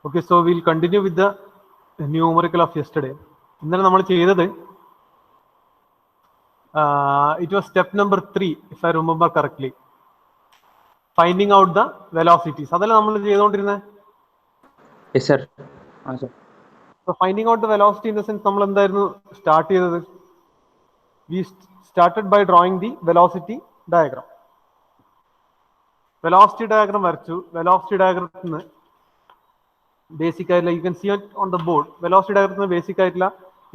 Okay, so we'll continue with the numerical of yesterday. ഇന്നലെ നമ്മൾ ചെയ്തത് it was step number 3, if I remember correctly. Finding out the velocities. അതല്ല നമ്മൾ ചെയ്തുകൊണ്ടിരുന്നത്. Yes, sir. Sir. So finding out the velocity in the sense നമ്മൾ എന്തായിരുന്നു start ചെയ്തത്? We started by drawing the velocity diagram. Velocity diagram വരച്ചു. Velocity diagramത്തിൽ നിന്ന് basic ആയിട്ടുള്ള, you can see it on the board. Velocity diagramത്തിൽ നിന്ന് basic ആയിട്ടുള്ള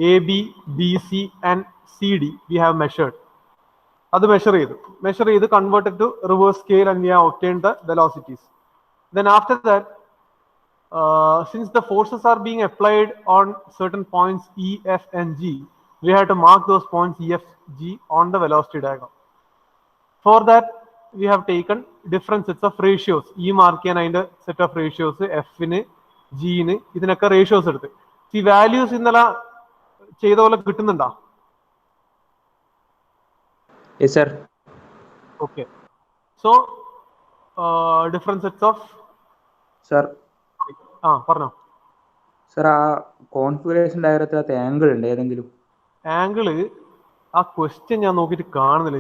AB, BC and CD we have measured. അത് measure ചെയ്ത് converted to reverse scale and we have obtained the velocities. Then after that, since the forces are being applied on certain points E, F and G, we have to mark those points E, F, G on the velocity diagram. For that, we have taken different sets of ratios. E mark ചെയ്യാൻ set of ratios, F ന് G ന് ഇതിനൊക്കെ ratios എടുത്ത്. ഈ values ഇന്നലെ ചെയ്ത പോലെ കിട്ടുന്നുണ്ടോ? Yes, sir. Okay. So, different sets of. Sir. പറഞ്ഞോ. Sir, ആ കോൺഫിഗറേഷൻ ഡയഗ്രത്തിനകത്ത് ആംഗിൾ ഉണ്ട് ഏതെങ്കിലും? ആംഗിള് ആ ക്വസ്റ്റ്യൻ ഞാൻ നോക്കിയിട്ട് കാണുന്നില്ല.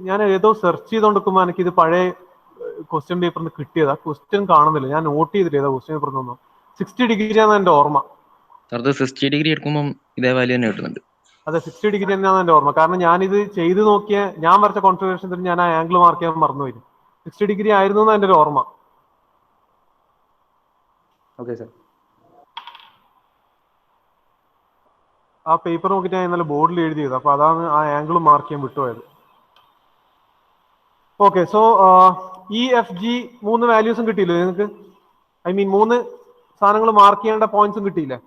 ഞാൻ ഏതോ സെർച്ച് ചെയ്തോണ്ടിരിക്കുമ്പോൾ എനിക്ക് ഇത് പഴയ ക്വസ്റ്റ്യൻ പേപ്പറിന് കിട്ടിയത്. ആ ക്വസ്റ്റ്യൻ കാണുന്നില്ല. ഞാൻ നോട്ട് ചെയ്തില്ല ഏതാ ക്വസ്റ്റ്യൻ പേപ്പറിൽ നിന്നോ. 60 ഡിഗ്രിയാണെന്ന് എൻ്റെ ഓർമ്മ. 60 ഡിഗ്രി എടുക്കുമ്പോൾ ഇതേ വാല്യൂ തന്നെ കിട്ടുന്നുണ്ട്. അതെ, 60 ഡിഗ്രി തന്നെയാണ് എൻ്റെ ഓർമ്മ. കാരണം ഞാനിത് ചെയ്ത് നോക്കിയ ഞാൻ വരച്ച കോൺഫിഗറേഷൻ ഞാൻ ആ ആംഗിൾ മാർക്ക് ചെയ്യാൻ മറന്നുപോയി. 60 ഡിഗ്രി ആയിരുന്നു എന്നാണ് എൻ്റെ ഒരു ഓർമ്മ. Okay sir. ആ പേപ്പർ നോക്കിയിട്ട് ഞാൻ ഇന്നലെ ബോർഡിൽ എഴുതിയത്. അപ്പൊ അതാണ് ആ ആംഗിൾ മാർക്ക് ചെയ്യാൻ വിട്ടുപോയത്. Okay, so E F G 3 വാല്യൂസും കിട്ടിയില്ലേ നിങ്ങൾക്ക്? ഐ മീൻ 3 സാധനങ്ങൾ മാർക്ക് ചെയ്യേണ്ട പോയിന്റ്സും കിട്ടിയില്ലേ?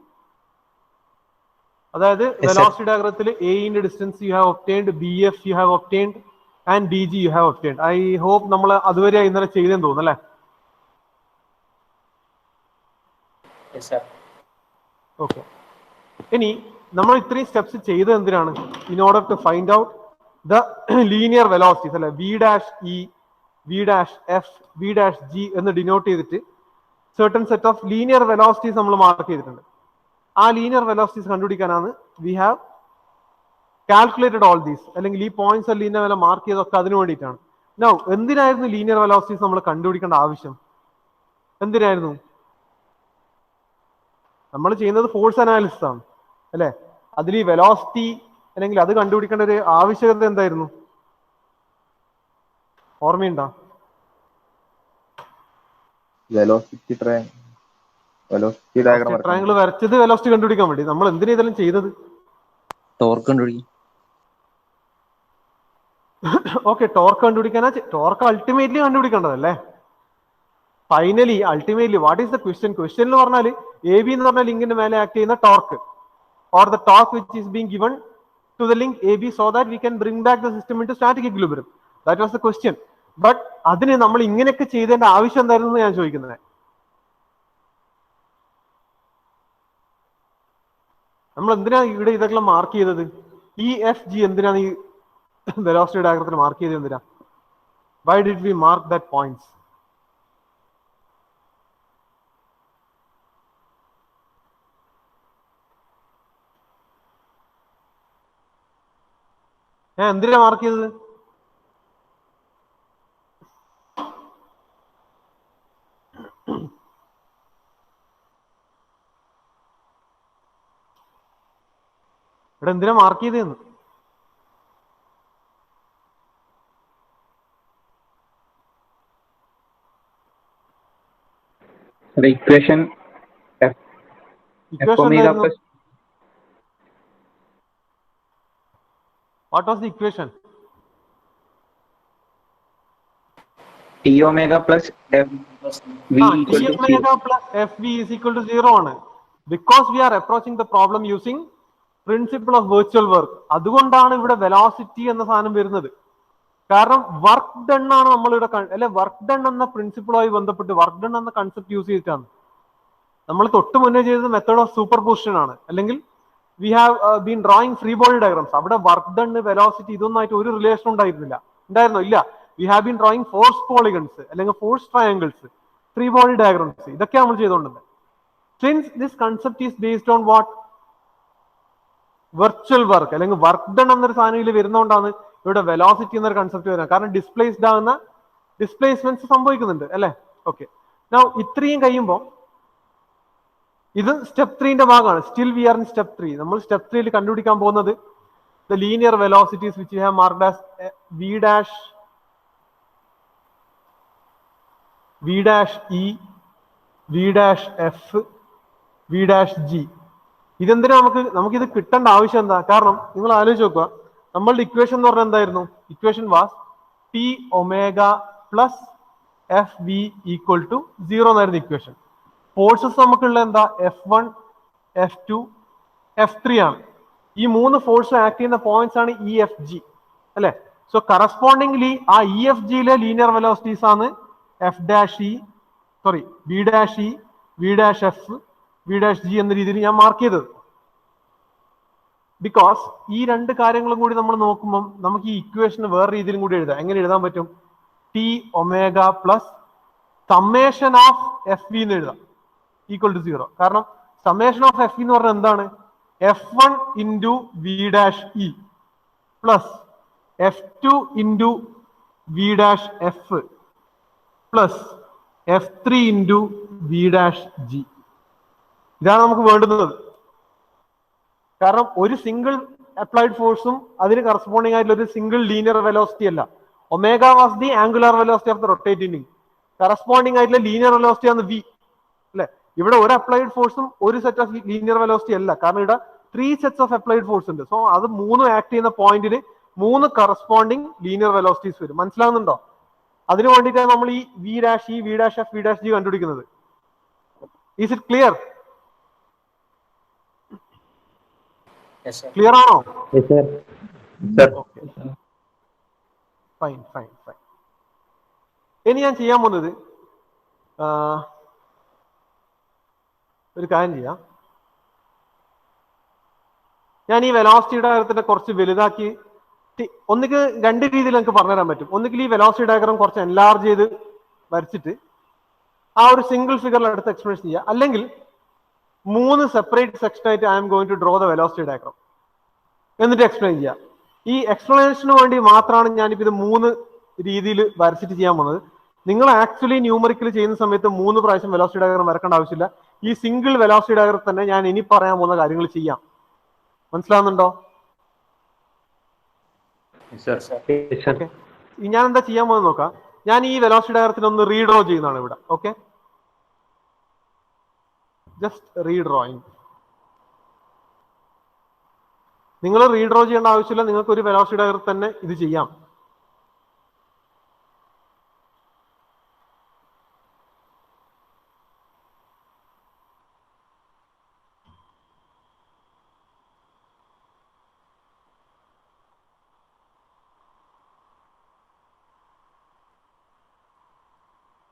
അതായത് വെലോസിറ്റി ഡയഗ്രത്തിൽ എന്റെ distance you have obtained, B F you have obtained and D G you have obtained. I hope നമ്മൾ അതുവരെ ഇന്നലെ ചെയ്തെന്ന് തോന്നുന്നു അല്ലേ? ഓക്കെ, ഇനി നമ്മൾ ഇത്രയും സ്റ്റെപ്സ് ചെയ്തത് എന്തിനാണ്? In order to find out the linear velocities അല്ലെ. V dash E, V dash F, V dash G എന്ന് ഡിനോട്ട് ചെയ്തിട്ട് certain set of linear velocities നമ്മൾ മാർക്ക് ചെയ്തിട്ടുണ്ട്. ആ ലീനിയർ വെലോസിറ്റീസ് കണ്ടുപിടിക്കാനാണ് we have calculated all these. അല്ലെങ്കിൽ ഈ പോയിന്റ്സ് ലീനിയർ വില മാർക്ക് ചെയ്തൊക്കെ അതിനു വേണ്ടിയിട്ടാണ്. നൗ എന്തിനായിരുന്നു ലീനിയർ വെലോസിറ്റീസ് നമ്മൾ കണ്ടുപിടിക്കേണ്ട ആവശ്യം? എന്തിനായിരുന്നു? നമ്മൾ ചെയ്യുന്നത് ഫോഴ്സ് അനാലിസിസ് ആണ് അല്ലെ. അതിൽ ഈ വെലോസിറ്റി അല്ലെങ്കിൽ അത് കണ്ടുപിടിക്കേണ്ട ഒരു ആവശ്യകത എന്തായിരുന്നു? ഓർമ്മയുണ്ടോ? വെലോസിറ്റി ട്രയാങ്കിൾ വരച്ചത് വെലോസിറ്റി കണ്ടുപിടിക്കാൻ വേണ്ടി. നമ്മൾ എന്തിനാ ഇതെല്ലാം ചെയ്തത്? ടോർക്ക് കണ്ടുപിടിക്കും. ഓക്കെ, ടോർക്ക് കണ്ടുപിടിക്കാനാ. ടോർക്ക് അൾട്ടിമേറ്റ്ലി കണ്ടുപിടിക്കേണ്ടതല്ലേ? Finally ultimately what is the question? Question എന്ന് പറഞ്ഞാൽ എ ബി എന്ന് പറഞ്ഞ ലിങ്കിന്റെ മേലെ ആക്ട് ചെയ്യുന്ന torque or the torque which is being given to the link A B so that we can bring back the system into static equilibrium. That was the question. But അതിന് നമ്മൾ ഇങ്ങനെയൊക്കെ ചെയ്തതിന്റെ ആവശ്യം എന്തായിരുന്നു ഞാൻ ചോദിക്കുന്നത്? നമ്മൾ എന്തിനാ ഇവിടെ ഇതൊക്കെ മാർക്ക് ചെയ്തത്? ഇ എഫ് ജി എന്തിനാണ് ഈ വെലോസിറ്റി ഡയഗ്രത്തിൽ മാർക്ക് ചെയ്തത്? എന്തിനാ? Why did we mark that points? ഞാൻ എന്തിനാ മാർക്ക് ചെയ്തത്? ഇവിടെ എന്തിനാ മാർക്ക് ചെയ്തതെന്ന്? Equation what was the equation? T omega plus F V is equal to 0 ആണ്. Because we are approaching the problem using principle of virtual work. അതുകൊണ്ടാണ് ഇവിടെ velocity എന്ന സാധനം വരുന്നത്. കാരണം വർക്ക് ഡൺ ആണ് നമ്മളിവിടെ അല്ലെ. വർക്ക് ഡൺ എന്ന പ്രിൻസിപ്പിളുമായി ബന്ധപ്പെട്ട് വർക്ക് ഡൺ എന്ന കൺസെപ്റ്റ് യൂസ് ചെയ്തിട്ടാണ് നമ്മൾ തൊട്ട് മുന്നേ ചെയ്തത് മെത്തേഡ് ഓഫ് സൂപ്പർ പൊസിഷൻ ആണ്. അല്ലെങ്കിൽ we have been drawing free body diagrams. അവിടെ വർക്ക് ഡൺ, വെലോസിറ്റി ഇതൊന്നായിട്ട് ഒരു റിലേഷൻ ഉണ്ടായിരുന്നില്ല. ഉണ്ടായിരുന്നോ? ഇല്ല. We have been drawing force polygons അല്ലെങ്കിൽ force triangles. Free body diagrams, ഇതൊക്കെ നമ്മൾ ചെയ്തുകൊണ്ടിരുന്നത്. Since this concept is based on what, virtual work അല്ലെങ്കിൽ വർക്ക് ഡൺ എന്നൊരു സാധനം ഇതിൽ വരുന്നതുകൊണ്ടാണ് ഇവിടെ വെലോസിറ്റി എന്നൊരു കൺസെപ്റ്റ് വരുന്നത്. കാരണം ഡിസ്പ്ലേസ്ഡ് ആകുന്ന ഡിസ്പ്ലേസ്മെന്റ്സ് സംഭവിക്കുന്നുണ്ട് അല്ലേ. ഓക്കെ, നൗ ഇത്രയും കഴിയുമ്പോൾ ഇത് സ്റ്റെപ്പ് 3ന്റെ ഭാഗമാണ്. Still we are in step 3. നമ്മൾ സ്റ്റെപ്പ് 3ൽ കണ്ടുപിടിക്കാൻ പോകുന്നത് the linear velocities which you have marked as V dash E, V dash F, V dash G. ഇതെന്തിനാ നമുക്കിത് കിട്ടേണ്ട ആവശ്യം എന്താ? കാരണം നിങ്ങൾ ആലോചിച്ച് നോക്കുക, നമ്മളുടെ ഇക്വേഷൻ എന്ന് പറഞ്ഞാൽ എന്തായിരുന്നു? Equation was T omega plus F V equal to 0 എന്നായിരുന്നു ഇക്വേഷൻ. ഫോഴ്സസ് നമുക്കുള്ള എന്താ? F1, F2, F3 ആണ്. ഈ 3 ഫോഴ്സ് ആക്ട് ചെയ്യുന്ന പോയിന്റ്സ് ആണ് ഇ എഫ് ജി അല്ലെ. സോ കറസ്പോണ്ടിംഗ്ലി ആ ഇ എഫ് ജിയിലെ ലീനിയർ വെലോസിറ്റീസ് ആണ് F dash E, sorry V dash E, V dash F, V dash G എന്ന രീതിയിൽ ഞാൻ മാർക്ക് ചെയ്തത്. ബിക്കോസ് ഈ രണ്ട് കാര്യങ്ങളും കൂടി നമ്മൾ നോക്കുമ്പോൾ നമുക്ക് ഈ ഇക്വേഷന് വേറെ രീതിയിലും കൂടി എഴുതാം. എങ്ങനെ എഴുതാൻ പറ്റും? T omega plus summation of F V എന്ന് എഴുതാം ഈക്വൽ ടു 0. കാരണം സമ്മേഷൻ ഓഫ് എഫ് എന്ന് പറഞ്ഞാൽ എന്താണ്? F1 into V dash E plus F2 into V dash F plus F3 into V dash G. ഇതാണ് നമുക്ക് വേണ്ടുന്നത്. കാരണം ഒരു സിംഗിൾ അപ്ലൈഡ് ഫോഴ്സും അതിന് കറസ്പോണ്ടിങ് ആയിട്ടുള്ള ഒരു സിംഗിൾ ലീനിയർ വെലോസിറ്റി അല്ല. Omega was the angular velocity of the rotating link. Corresponding ആയിട്ടുള്ള ലീനിയർ വെലോസിറ്റി ആണ് വി അല്ലെ. ഇവിടെ ഒരു അപ്ലൈഡ് ഫോഴ്സും ഒരു സെറ്റ് ഓഫ് ലീനിയർ വെലോസിറ്റി അല്ല. കാരണം ഇവിടെ 3 സെറ്റ്സ് ഓഫ് അപ്ലൈഡ് ഫോഴ്സ് ഉണ്ട്. സോ അത് 3 ആക്ട് ചെയ്യുന്ന പോയിന്റിന് 3 കറസ്പോണ്ടിങ് ലീനിയർ വെലോസിറ്റീസ് വരും. മനസ്സിലാവുന്നുണ്ടോ? അതിനു വേണ്ടിയിട്ടാണ് നമ്മൾ ഈ V dash E, V dash F, V dash G കണ്ടുപിടിക്കുന്നത്. Is it clear? ക്ലിയർ ആണോ? Fine fine fine. ഇനി ഞാൻ ചെയ്യാൻ പോകുന്നത് ഒരു കാര്യം ചെയ്യാം. ഞാൻ ഈ വെലോസിറ്റി ഡയഗ്രത്തിന്റെ കുറച്ച് വലുതാക്കി, ഒന്നുകിൽ രണ്ട് രീതിയിൽ എനിക്ക് പറഞ്ഞുതരാൻ പറ്റും. ഒന്നുകിൽ ഈ വെലോസിറ്റി ഡയഗ്രം കുറച്ച് എൻലാർജ് ചെയ്ത് വരച്ചിട്ട് ആ ഒരു സിംഗിൾ ഫിഗറിൽ എടുത്ത് എക്സ്പ്ലെയിൻ ചെയ്യുക, അല്ലെങ്കിൽ 3 സെപ്പറേറ്റ് സെക്ഷൻ ആയിട്ട് I'm going to draw the velocity diagram എന്നിട്ട് എക്സ്പ്ലെയിൻ ചെയ്യാം. ഈ എക്സ്പ്ലനേഷന് വേണ്ടി മാത്രമാണ് ഞാനിപ്പോൾ ഇത് 3 രീതിയിൽ വരച്ചിട്ട് ചെയ്യാൻ പോകുന്നത്. നിങ്ങൾ ആക്ച്വലി ന്യൂമറിക്കൽ ചെയ്യുന്ന സമയത്ത് 3 പ്രാവശ്യം വെലോസിറ്റി ഡയഗ്രം വരക്കേണ്ട ആവശ്യമില്ല. ഈ സിംഗിൾ വെലോസിറ്റി ഡയഗ്രം തന്നെ ഞാൻ ഇനി പറയാൻ പോകുന്ന കാര്യങ്ങൾ ചെയ്യാം. മനസ്സിലാവുന്നുണ്ടോ? ഞാൻ എന്താ ചെയ്യാൻ പോകുന്നത് നോക്കാം. ഞാൻ ഈ വെലോസിറ്റി ഡയഗ്രത്തിന് ഒന്ന് റീഡ്രോ ചെയ്യുന്നതാണ് ഇവിടെ. Okay, just redrawing. നിങ്ങൾ റീഡ്രോ ചെയ്യേണ്ട ആവശ്യമില്ല, നിങ്ങൾക്ക് ഒരു വെലോസിറ്റി ഡയഗ്രം തന്നെ ഇത് ചെയ്യാം.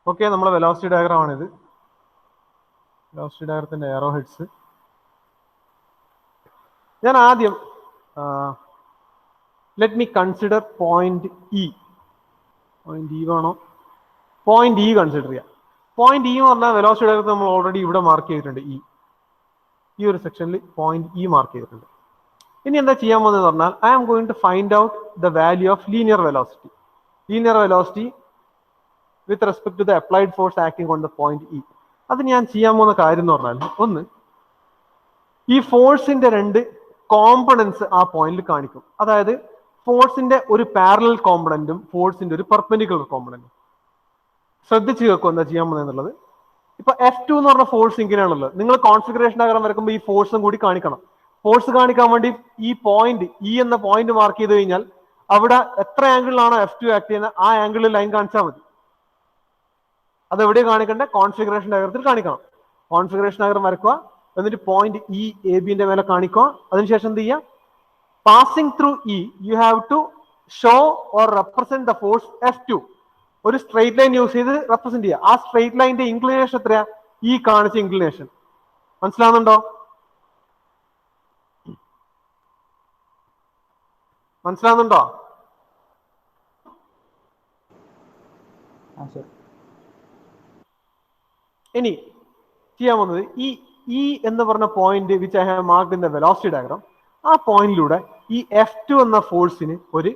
ഓക്കെ, നമ്മുടെ വെലോസിറ്റി ഡയഗ്രം ആണിത്. വെലോസിറ്റി ഡയഗ്രത്തിന്റെ എറോ ഹെഡ്സ് ഞാൻ ആദ്യം let me consider point E. Point E വേണോ? പോയിന്റ് ഇ കൺസിഡർ ചെയ്യാം. പോയിന്റ് ഇ എന്ന് പറഞ്ഞാൽ വെലോസിറ്റി ഡയഗ്രത്തിൽ നമ്മൾ ഓൾറെഡി ഇവിടെ മാർക്ക് ചെയ്തിട്ടുണ്ട്. ഈ ഒരു സെക്ഷനിൽ പോയിന്റ് ഇ മാർക്ക് ചെയ്തിട്ടുണ്ട്. ഇനി എന്താ ചെയ്യാൻ പോകുന്നത് പറഞ്ഞാൽ I am going to find out the value of linear velocity. Linear velocity with respect to the applied force acting on the point E. അത് ഞാൻ ചെയ്യാൻ പോകുന്ന കാര്യം എന്ന് പറഞ്ഞാൽ, ഒന്ന്, ഈ ഫോഴ്സിന്റെ 2 കോമ്പണൻസ് ആ പോയിന്റിൽ കാണിക്കും. അതായത് ഫോഴ്സിന്റെ ഒരു പാരലൽ കോമ്പണന്റും ഫോഴ്സിന്റെ ഒരു പെർപെൻഡിക്കുലർ കോമ്പണന്റും. ശ്രദ്ധിച്ച് കേൾക്കും എന്താ ചെയ്യാൻ പോകുന്നത് എന്നുള്ളത്. ഇപ്പൊ F2 എന്ന് പറഞ്ഞ ഫോഴ്സ് ഇങ്ങനെയാണുള്ളത്. നിങ്ങൾ കോൺഫിഗറേഷൻ ഡയഗ്രം വരക്കുമ്പോൾ ഈ ഫോഴ്സും കൂടി കാണിക്കണം. ഫോഴ്സ് കാണിക്കാൻ വേണ്ടി ഈ പോയിന്റ് ഇ എന്ന പോയിന്റ് മാർക്ക് ചെയ്ത് കഴിഞ്ഞാൽ അവിടെ എത്ര ആംഗിളിലാണോ F2 ആക്ട് ചെയ്യുന്നത് ആ ആംഗിളിൽ ലൈൻ കാണിച്ചാൽ മതി. അത് എവിടെ കാണിക്കണ്ടേ? കോൺഫിഗറേഷൻ ഡയഗ്രത്തിൽ കാണിക്കണം. കോൺഫിഗറേഷൻ ഡയഗ്രം വരക്കുക, എന്നിട്ട് പോയിന്റ് ഇ എ ബിന്റെ മേലെ കാണിക്കുക. അതിനുശേഷം എന്ത് ചെയ്യുക? Passing through E you have to show or represent the force F2. ഒരു സ്ട്രെയിറ്റ് ലൈൻ യൂസ് ചെയ്ത് റെപ്രസെന്റ് ചെയ്യുക. ആ സ്ട്രെയിറ്റ് ലൈനിന്റെ ഇൻക്ലിനേഷൻ എത്രയാ? ഈ കാണിച്ച ഇൻക്ലിനേഷൻ. മനസ്സിലാവുന്നുണ്ടോ? മനസ്സിലാവുന്നുണ്ടോ? ഇനി ചെയ്യാൻ പോകുന്നത് ഈ എന്ന് പറഞ്ഞ point which I have marked in the velocity diagram, ആ പോയിന്റിലൂടെ ഈ F2 എന്ന ഫോഴ്സിന് ഒരു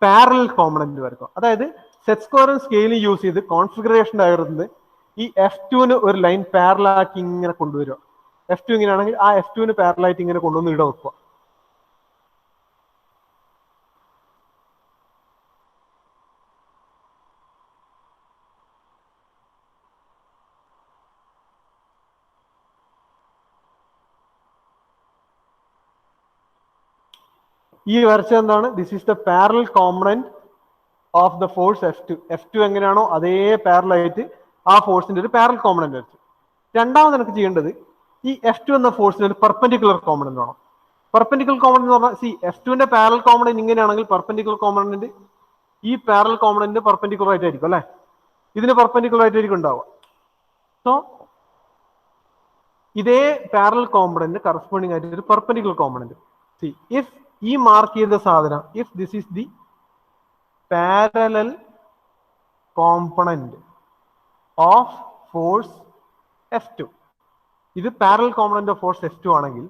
പാരലൽ കോമ്പണന്റ് വരയ്ക്കുക. അതായത് സെറ്റ് സ്ക്വയറും സ്കെയിലും യൂസ് ചെയ്ത് കോൺഫിഗറേഷൻ ഡയഗ്രത്തിൽ ഈ F2ന് ഒരു ലൈൻ പാരലാക്കി ഇങ്ങനെ കൊണ്ടുവരിക. F2 ഇങ്ങനെയാണെങ്കിൽ ആ F2ന് പാരലായിട്ട് ഇങ്ങനെ കൊണ്ടുവന്ന് ഇവിടെ വെക്കുക. ഈ വരച്ച എന്താണ്? This is the parallel component of the force F2. F2 എങ്ങനെയാണോ അതേ പാരലായിട്ട് ആ ഫോഴ്സിന്റെ ഒരു പാരലൽ കോമ്പണന്റ് വരച്ചു. രണ്ടാമത് എനിക്ക് ചെയ്യേണ്ടത് ഈ F2 എന്ന ഫോഴ്സിന് ഒരു പെർപെൻഡിക്കുലർ കോമ്പണന്റ് വേണം. പെർപെൻഡിക്കുലർ കോമ്പണന്റ് എന്ന് പറഞ്ഞാൽ F2ന്റെ പാരലൽ കോമ്പണന്റ് ഇങ്ങനെയാണെങ്കിൽ പെർപെൻഡിക്കുലർ കോമ്പണന്റ് ഈ പാരലൽ കോമ്പണന്റ് പെർപെൻഡിക്കുലർ ആയിട്ടായിരിക്കും അല്ലെ, ഇതിന് പെർപെൻഡിക്കുലർ ആയിട്ടായിരിക്കും ഉണ്ടാവുക. സോ ഇതേ പാരലൽ കോമ്പണന്റ് കറസ്പോണ്ടിങ് ആയിട്ട് ഒരു പെർപെൻഡിക്കുലർ കോമ്പണന്റ്. ഇഫ് ഈ മാർക്ക് ചെയ്ത സാധനം, if this is the parallel component of force F2, ഇത് parallel component of force F2 ആണെങ്കിൽ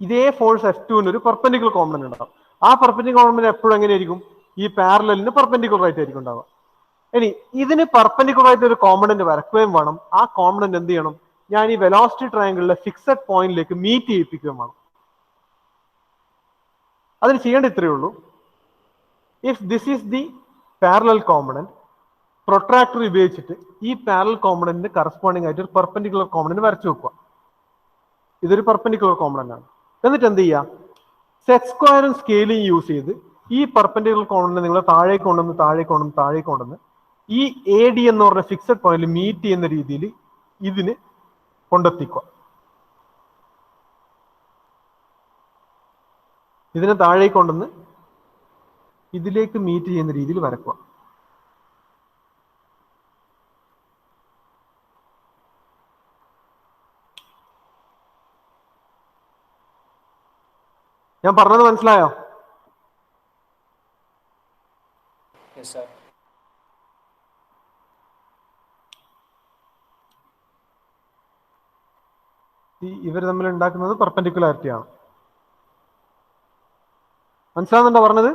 ഇതേ ഫോഴ്സ് F2ന് ഒരു പെർപെൻഡിക്കുലർ കോമ്പണന്റ് ഉണ്ടാവും. ആ പെർപെൻഡിക്കുലർ കോമ്പണന്റ് എപ്പോഴും എങ്ങനെയായിരിക്കും? ഈ പാരലലിന് പെർപെൻഡിക്കുലർ ആയിട്ടായിരിക്കും ഉണ്ടാവുക. ഇനി ഇതിന് പെർപെൻഡിക്കുലർ ആയിട്ട് ഒരു കോമ്പണന്റ് വരക്കുകയും വേണം. ആ കോമ്പണന്റ് എന്ത് ചെയ്യണം? ഞാൻ ഈ വെലോസിറ്റി ട്രയാങ്കിളിലെ ഫിക്സഡ് പോയിന്റിലേക്ക് മീറ്റ് ചെയ്യിപ്പിക്കുകയും വേണം. അതിന് ചെയ്യേണ്ട ഇത്രയേ ഉള്ളൂ. If this is the parallel component, protractor ഉപയോഗിച്ചിട്ട് ഈ പാരലൽ കോമ്പണന്റിന് കറസ്പോണ്ടിങ് ആയിട്ട് ഒരു പെർപെൻഡിക്കുലർ കോമ്പണന്റ് വരച്ചു വെക്കുക. ഇതൊരു പെർപെൻഡിക്കുലർ കോമ്പണന്റ് ആണ്. എന്നിട്ട് എന്ത് ചെയ്യുക? സെറ്റ് സ്ക്വയറും സ്കെയിലും യൂസ് ചെയ്ത് ഈ പെർപെൻഡിക്കുലർ കോമ്പണന്റ് നിങ്ങൾ താഴേക്ക് കൊണ്ടുവന്ന് ഈ AD എന്ന് പറഞ്ഞ ഫിക്സഡ് പോയിന്റിൽ മീറ്റ് ചെയ്യുന്ന രീതിയിൽ ഇതിന് കൊണ്ടെത്തിക്കുക. ഇതിനെ താഴേക്ക് കൊണ്ടുവന്ന് ഇതിലേക്ക് മീറ്റ് ചെയ്യുന്ന രീതിയിൽ വരക്കുക. ഞാൻ പറഞ്ഞത് മനസ്സിലായോ? ഇവർ തമ്മിൽ ഉണ്ടാക്കുന്നത് പെർപെൻഡിക്കുലാരിറ്റി ആണ്. മനസ്സിലാവുന്നുണ്ടോ പറഞ്ഞത്?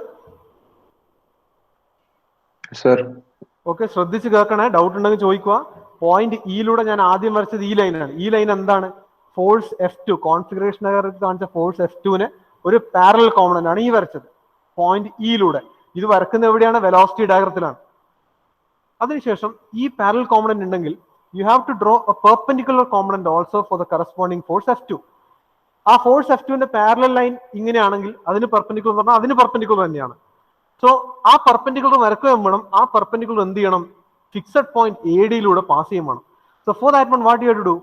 ഓക്കെ, ശ്രദ്ധിച്ച് കേൾക്കണേ. ഡൗട്ട് ഉണ്ടെങ്കിൽ ചോദിക്കുക. പോയിന്റ് ഇയിലൂടെ ഞാൻ ആദ്യം വരച്ചത് ഈ ലൈനാണ്. ഈ ലൈൻ എന്താണ്? ഫോഴ്സ് F2, കോൺഫിഗറേഷൻ കാണിച്ച ഫോഴ്സ് F2ന് ഒരു പാരലൽ കോമ്പണന്റ് ആണ് ഈ വരച്ചത് പോയിന്റ് ഇയിലൂടെ. ഇത് വരക്കുന്ന എവിടെയാണ്? വെലോസിറ്റി ഡയഗ്രത്തിലാണ്. അതിനുശേഷം ഈ പാരലൽ കോമ്പണന്റ് ഉണ്ടെങ്കിൽ you have to draw a perpendicular component also for the corresponding force F2. ആ ഫോഴ്സ് F2ന്റെ പാരലൽ ലൈൻ ഇങ്ങനെയാണെങ്കിൽ അതിന് പെർപെൻഡിക്കുലർ പറഞ്ഞാൽ അതിന് പെർപെൻഡിക്കുലർ തന്നെയാണ്. സോ ആ പെർപെൻഡിക്കുലർ വരക്കുകയും വേണം. ആ പെർപെൻഡിക്കുലർ എന്ത് ചെയ്യണം? ഫിക്സഡ് പോയിന്റ് ADയിലൂടെ പാസ് ചെയ്യും വേണം. So for that one what you have to do?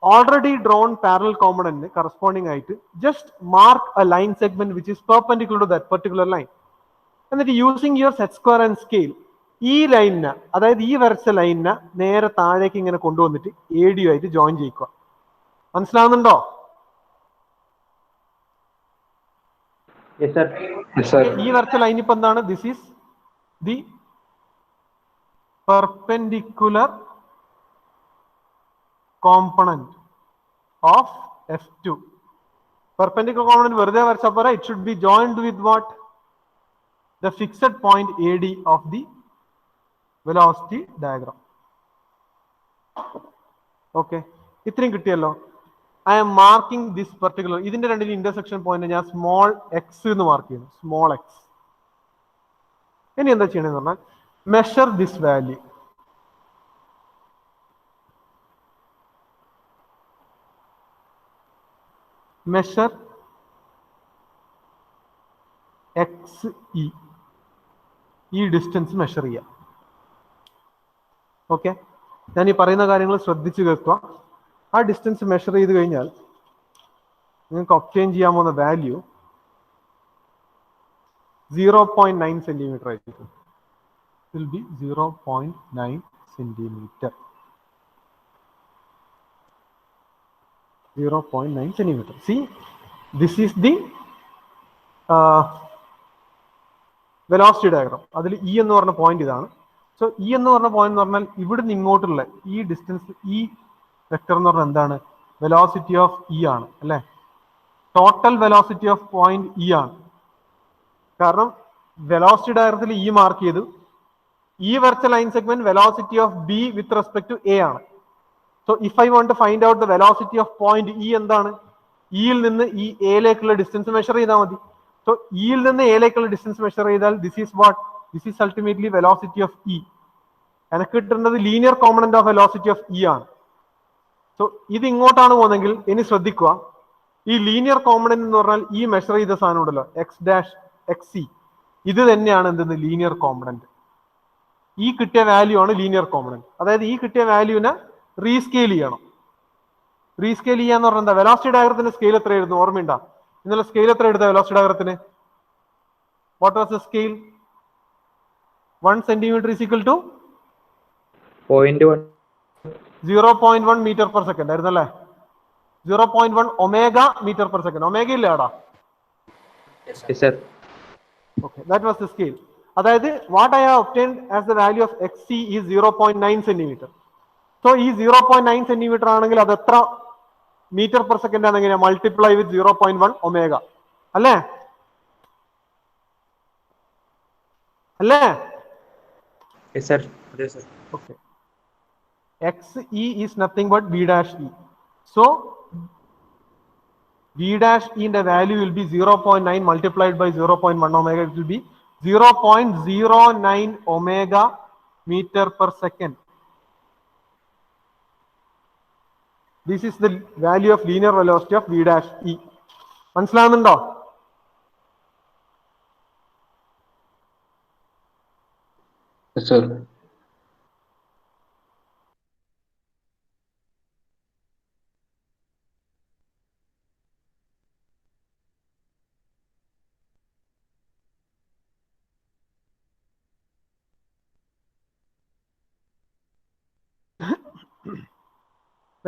Already drawn parallel component corresponding ആയിട്ട് just mark a line segment which is perpendicular to that particular line. എന്നിട്ട് using your set square and scale ഈ ലൈനിനെ, അതായത് ഈ വരച്ച ലൈനിനെ നേരെ താഴേക്ക് ഇങ്ങനെ കൊണ്ടുവന്നിട്ട് AD ആയിട്ട് ജോയിൻ ചെയ്യിക്കുക. മനസ്സിലാവുന്നുണ്ടോ? ഈ വരച്ച ലൈൻ ഇപ്പൊ എന്താണ്? This is the perpendicular component of F2. Perpendicular component വെറുതെ വരച്ചാൽ പോരാ, it should be joined with what? The fixed point AD of the velocity diagram. Okay, ഇത്രയും കിട്ടിയല്ലോ. I am marking this particular, ഇതിന്റെ രണ്ടിന് ഇന്റർസെക്ഷൻ പോയിന്റ് ഞാൻ small x എന്ന് mark ചെയ്യുന്നു. Small x. ഇനി എന്താ ചെയ്യണമെന്ന് പറഞ്ഞാൽ measure this value. Measure XE, ഈ ഡിസ്റ്റൻസ് മെഷർ ചെയ്യാം. ഓക്കെ, ഞാൻ ഈ പറയുന്ന കാര്യങ്ങൾ ശ്രദ്ധിച്ചു കേൾക്കുക. ആ ഡിസ്റ്റൻസ് മെഷർ ചെയ്ത് കഴിഞ്ഞാൽ നിങ്ങൾക്ക് ഒബ്റ്റെയിൻ ചെയ്യാൻ പോകുന്ന വാല്യൂ 0.9 സെന്റിമീറ്റർ ആയിരിക്കും. Will be 0.9 centimetre. 0.9 centimeter. See, this is the velocity diagram. അതിൽ E എന്ന് പറഞ്ഞ പോയിന്റ് ഇതാണ്. സോ ഇ എന്ന് പറഞ്ഞ പോയിന്റ് എന്ന് പറഞ്ഞാൽ ഇവിടുന്ന് ഇങ്ങോട്ടുള്ള ഈ ഡിസ്റ്റൻസ്, ഈ വെക്ടർ എന്ന് പറഞ്ഞാൽ എന്താണ്? വെലോസിറ്റി ഓഫ് ഇ ആണ് അല്ലെ? Total velocity of point E ആണ്. കാരണം വെലോസിറ്റി ഡയഗ്രത്തിൽ ഇ മാർക്ക് ചെയ്തു. ഈ വരച്ച line segment velocity of B with respect to A ആണ്. So if I want to find out the velocity of point E എന്താണ്? ഇയിൽ നിന്ന് ഈ എയിലേക്കുള്ള ഡിസ്റ്റൻസ് മെഷർ ചെയ്താൽ മതി. സോ ഇയിൽ നിന്ന് എയിലേക്കുള്ള ഡിസ്റ്റൻസ് മെഷർ ചെയ്താൽ this is what? This is ultimately velocity of E. എനിക്ക് കിട്ടുന്നത് linear component of velocity of E ആണ്. സോ ഇത് ഇങ്ങോട്ടാണ് പോകുന്നതെങ്കിൽ ഇനി ശ്രദ്ധിക്കുക, ഈ ലീനിയർ കോമ്പണന്റ് എന്ന് പറഞ്ഞാൽ ഈ മെഷർ ചെയ്ത സാധനം ഉണ്ടല്ലോ, എക്സ് ഡാഷ് എക്സ് സി, ഇത് തന്നെയാണ് എന്തെന്ന്? Linear component. ഈ കിട്ടിയ വാല്യൂ ആണ് ലീനിയർ കോമ്പണന്റ്. അതായത് ഈ കിട്ടിയ വാല്യൂവിനെ റീസ്കെയിൽ ചെയ്യണം. റീസ്കെയിൽ ചെയ്യാന്ന് പറഞ്ഞാൽ എന്താ? വെലോസിറ്റി ഡയഗ്രത്തിന്റെ സ്കെയിൽ എത്രയായിരുന്നു? ഓർമ്മയുണ്ടോ? ഇന്നലെ സ്കെയിൽ എത്ര എടുത്ത വെലോസിറ്റി ഡയഗ്രത്തിന്? What was the scale? 1 centimetre is equal to 0.1 metre per second ആയിരുന്നു അല്ലേ? 0.1 omega metre per second. Omega ഇല്ലേ ആടാ? Okay, that was the scale. അതായത് what I have obtained as the value of X C is 0.9 centimetre. So ഈ 0.9 centimetre ആണെങ്കിൽ അത് എത്ര metre per second ആണ്? എങ്ങനെയാ? മൾട്ടിപ്ലൈ വിത്ത് 0.1 ഒമേഗ അല്ലേ? അല്ലേ? Okay. XE is nothing but V dash E. So V dash E in the value will be 0.9 multiplied by 0.1 omega. It will be 0.09 omega meter per second. This is the value of linear velocity of V dash E. മനസ്സിലാവുന്നുണ്ടോ? Yes, sir.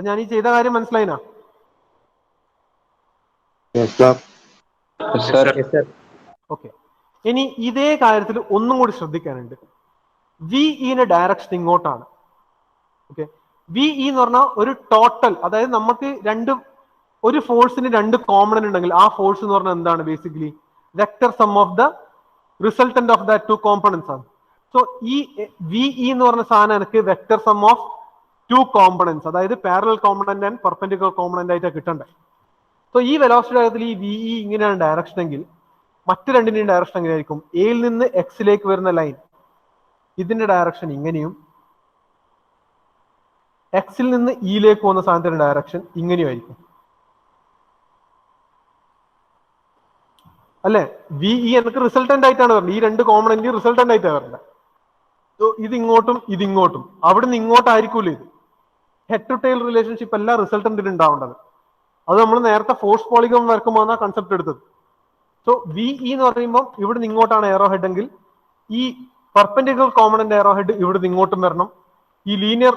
ഞാൻ ഈ ചെയ്ത കാര്യം മനസ്സിലായിനാ? Okay. ഇനി ഇതേ കാര്യത്തിൽ ഒന്നും കൂടി ശ്രദ്ധിക്കാനുണ്ട്. വിഇന്റെ ഡയറക്ഷൻ ഇങ്ങോട്ടാണ്. ഓക്കെ, വിഇ എന്ന് പറഞ്ഞാൽ ഒരു ടോട്ടൽ, അതായത് നമുക്ക് ഒരു ഫോഴ്സിന് രണ്ട് കോമ്പണന്റ് ഉണ്ടെങ്കിൽ ആ ഫോഴ്സ് എന്ന് പറഞ്ഞാൽ എന്താണ്? Basically vector sum of the resultant of the two components ആണ്. സോ ഈ വിഇ എന്ന് പറഞ്ഞ സാധനം എനിക്ക് vector sum of two components, അതായത് parallel component and perpendicular component ആയിട്ട് കിട്ടണ്ടേ. സോ ഈ വെലോസിറ്റി ഡയഗ്രത്തിൽ ഈ വിഇ ഇങ്ങനെയാണ് ഡയറക്ഷൻ എങ്കിൽ മറ്റു രണ്ടിന്റെയും ഡയറക്ഷൻ എങ്ങനെയായിരിക്കും? എയിൽ നിന്ന് എക്സിലേക്ക് വരുന്ന ലൈൻ, ഇതിന്റെ ഡയറക്ഷൻ ഇങ്ങനെയും എക്സിൽ നിന്ന് ഇയിലേക്ക് പോകുന്ന സാധനത്തിന്റെ ഡയറക്ഷൻ ഇങ്ങനെയായിരിക്കും അല്ലെ? വിഇ എനിക്ക് റിസൾട്ടന്റ് ആയിട്ടാണ് വരുന്നത്. ഈ രണ്ട് കോമ്പണന്റ് റിസൾട്ടന്റ് ആയിട്ടാണ് വരുന്നത്. ഇത് ഇങ്ങോട്ടും ഇതിങ്ങോട്ടും. അവിടുന്ന് ഇങ്ങോട്ടായിരിക്കൂല ഇത്. ഹെഡ് ടു ടെയിൽ റിലേഷൻഷിപ്പ് അല്ല റിസൾട്ടന്റിൽ ഉണ്ടാവേണ്ടത്. അത് നമ്മൾ നേരത്തെ ഫോഴ്സ് പോളിഗോൺ വരക്കുമ്പോൾ കൺസെപ്റ്റ് എടുത്തത്. സോ വിഇ എന്ന് പറയുമ്പോൾ ഇവിടുന്ന് ഇങ്ങോട്ടാണ് എയറോ ഹെഡ് എങ്കിൽ ഈ പെർപെൻഡിക്കുലർ കോമ്പണന്റ് എയറോ ഹെഡ് ഇവിടുന്ന് ഇങ്ങോട്ടും വരണം. ഈ linear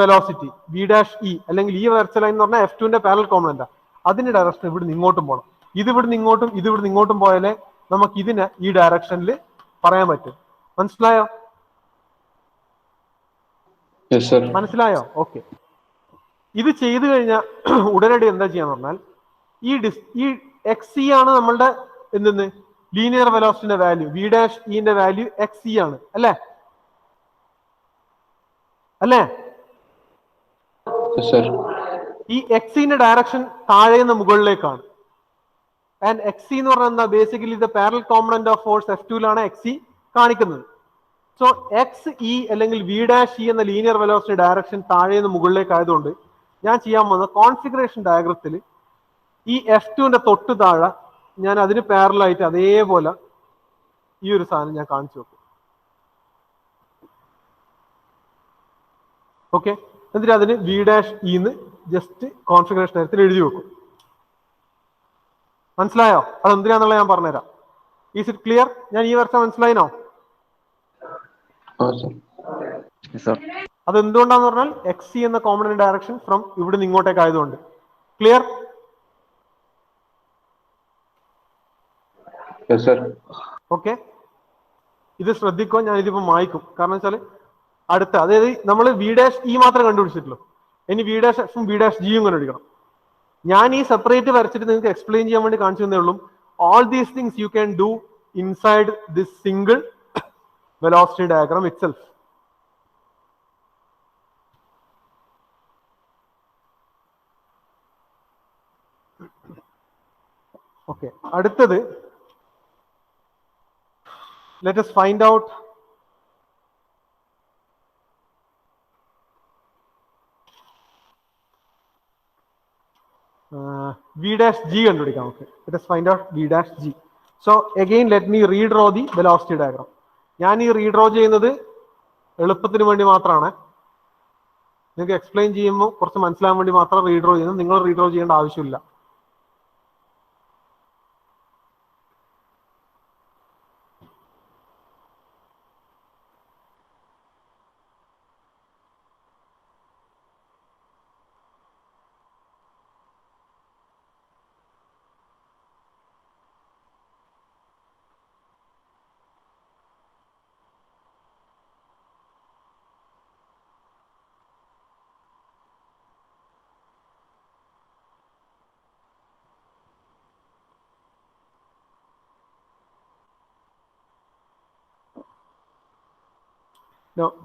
velocity V dash E അല്ലെങ്കിൽ ഈ വരച്ച ലൈൻ എന്ന് പറഞ്ഞാൽ F2ന്റെ പാരലൽ കോമ്പണന്റ്, അതിന്റെ ഡയറക്ഷൻ ഇവിടുന്ന് ഇങ്ങോട്ടും പോകണം. ഇത് ഇവിടുന്ന് ഇങ്ങോട്ടും ഇത് ഇവിടുന്ന് ഇങ്ങോട്ടും പോയാലേ നമുക്ക് ഇതിനെ ഈ ഡയറക്ഷനിൽ പറയാൻ പറ്റും. മനസ്സിലായോ? മനസ്സിലായോ? ഓക്കെ. ഇത് ചെയ്തു കഴിഞ്ഞാൽ ഉടനടി എന്താ ചെയ്യാന്ന് പറഞ്ഞാൽ ഈ എക്സ് ഇ ആണ് നമ്മളുടെ എന്തെന്ന് ലീനിയർ വെലോസിറ്റിന്റെ വാല്യൂ. വി ഡാഷ് ഇന്റെ വാല്യൂ എക്സ് ഇ ആണ് അല്ലേ? അല്ലേ? ഈ എക്സ് ഇന്റെ ഡയറക്ഷൻ താഴെ നിന്ന് മുകളിലേക്കാണ്. ആൻഡ് എക്സ് എന്ന് പറഞ്ഞാൽ എന്താ? Basically the parallel component of force F2ലാണ് എക്സ് ഇ കാണിക്കുന്നത്. സോ എക്സ് ഇ അല്ലെങ്കിൽ വി ഡാഷ് ഇ എന്ന ലീനിയർ വെലോസിറ്റി ഡയറക്ഷൻ താഴെ നിന്ന് മുകളിലേക്ക് ആയതുകൊണ്ട് ഞാൻ ചെയ്യാൻ പോകുന്നത് കോൺഫിഗറേഷൻ ഡയഗ്രത്തിൽ ഈ F2ന്റെ തൊട്ട് താഴെ ഞാൻ അതിന് പാരലായിട്ട് അതേപോലെ ഈ ഒരു സാധനം ഞാൻ കാണിച്ചു വെക്കും. ഓക്കെ, എന്നിട്ട് അതിന് വി ഡാഷ് ഇന്ന് ജസ്റ്റ് കോൺഫിഗറേഷൻ ഡയഗ്രത്തിൽ എഴുതി വെക്കും. മനസ്സിലായോ? അതെന്തിനാന്നുള്ളത് ഞാൻ പറഞ്ഞുതരാം. Is it clear? ഞാൻ ഈ വർഷം മനസ്സിലായിനോ? അത് എന്തുകൊണ്ടാന്ന് പറഞ്ഞാൽ എക്സ് സി എന്ന കോമ്പണന്റ് ഡയറക്ഷൻ ഫ്രം ഇവിടുന്ന് ഇങ്ങോട്ടേക്ക് ആയതുകൊണ്ട്. ക്ലിയർ? ഓക്കെ, ഇത് ശ്രദ്ധിക്കോ. ഞാൻ ഇതിപ്പോ മായ്ക്കും. കാരണം വെച്ചാൽ അടുത്ത, അതായത് നമ്മൾ വി ഡാഷ് ഇ മാത്രമേ കണ്ടുപിടിച്ചിട്ടുള്ളൂ. ഇനി വി ഡാഷ് എഫും വി ഡാഷ് ജിയും കണ്ടുപിടിക്കണം. ഞാൻ ഈ സെപ്പറേറ്റ് വരച്ചിട്ട് നിങ്ങൾക്ക് എക്സ്പ്ലെയിൻ ചെയ്യാൻ വേണ്ടി കാണിച്ചു തന്നേ ഉള്ളൂ. All these things you can do inside this single velocity diagram itself. Okay, അടുത്തത് let us find out v dash g കണ്ടുപിടിക്കാം. Okay, let us find out v dash g. So again let me redraw the velocity diagram. ഞാൻ ഈ redraw ചെയ്യുന്നത് എളുപ്പത്തിന് വേണ്ടി മാത്രമാണ്. നിങ്ങൾക്ക് explain ചെയ്യുമ്പോൾ കുറച്ച് മനസ്സിലാകാൻ വേണ്ടി മാത്രം റീഡ്രോ ചെയ്യുന്നത്. നിങ്ങൾ റീഡ്രോ ചെയ്യേണ്ട ആവശ്യമില്ല.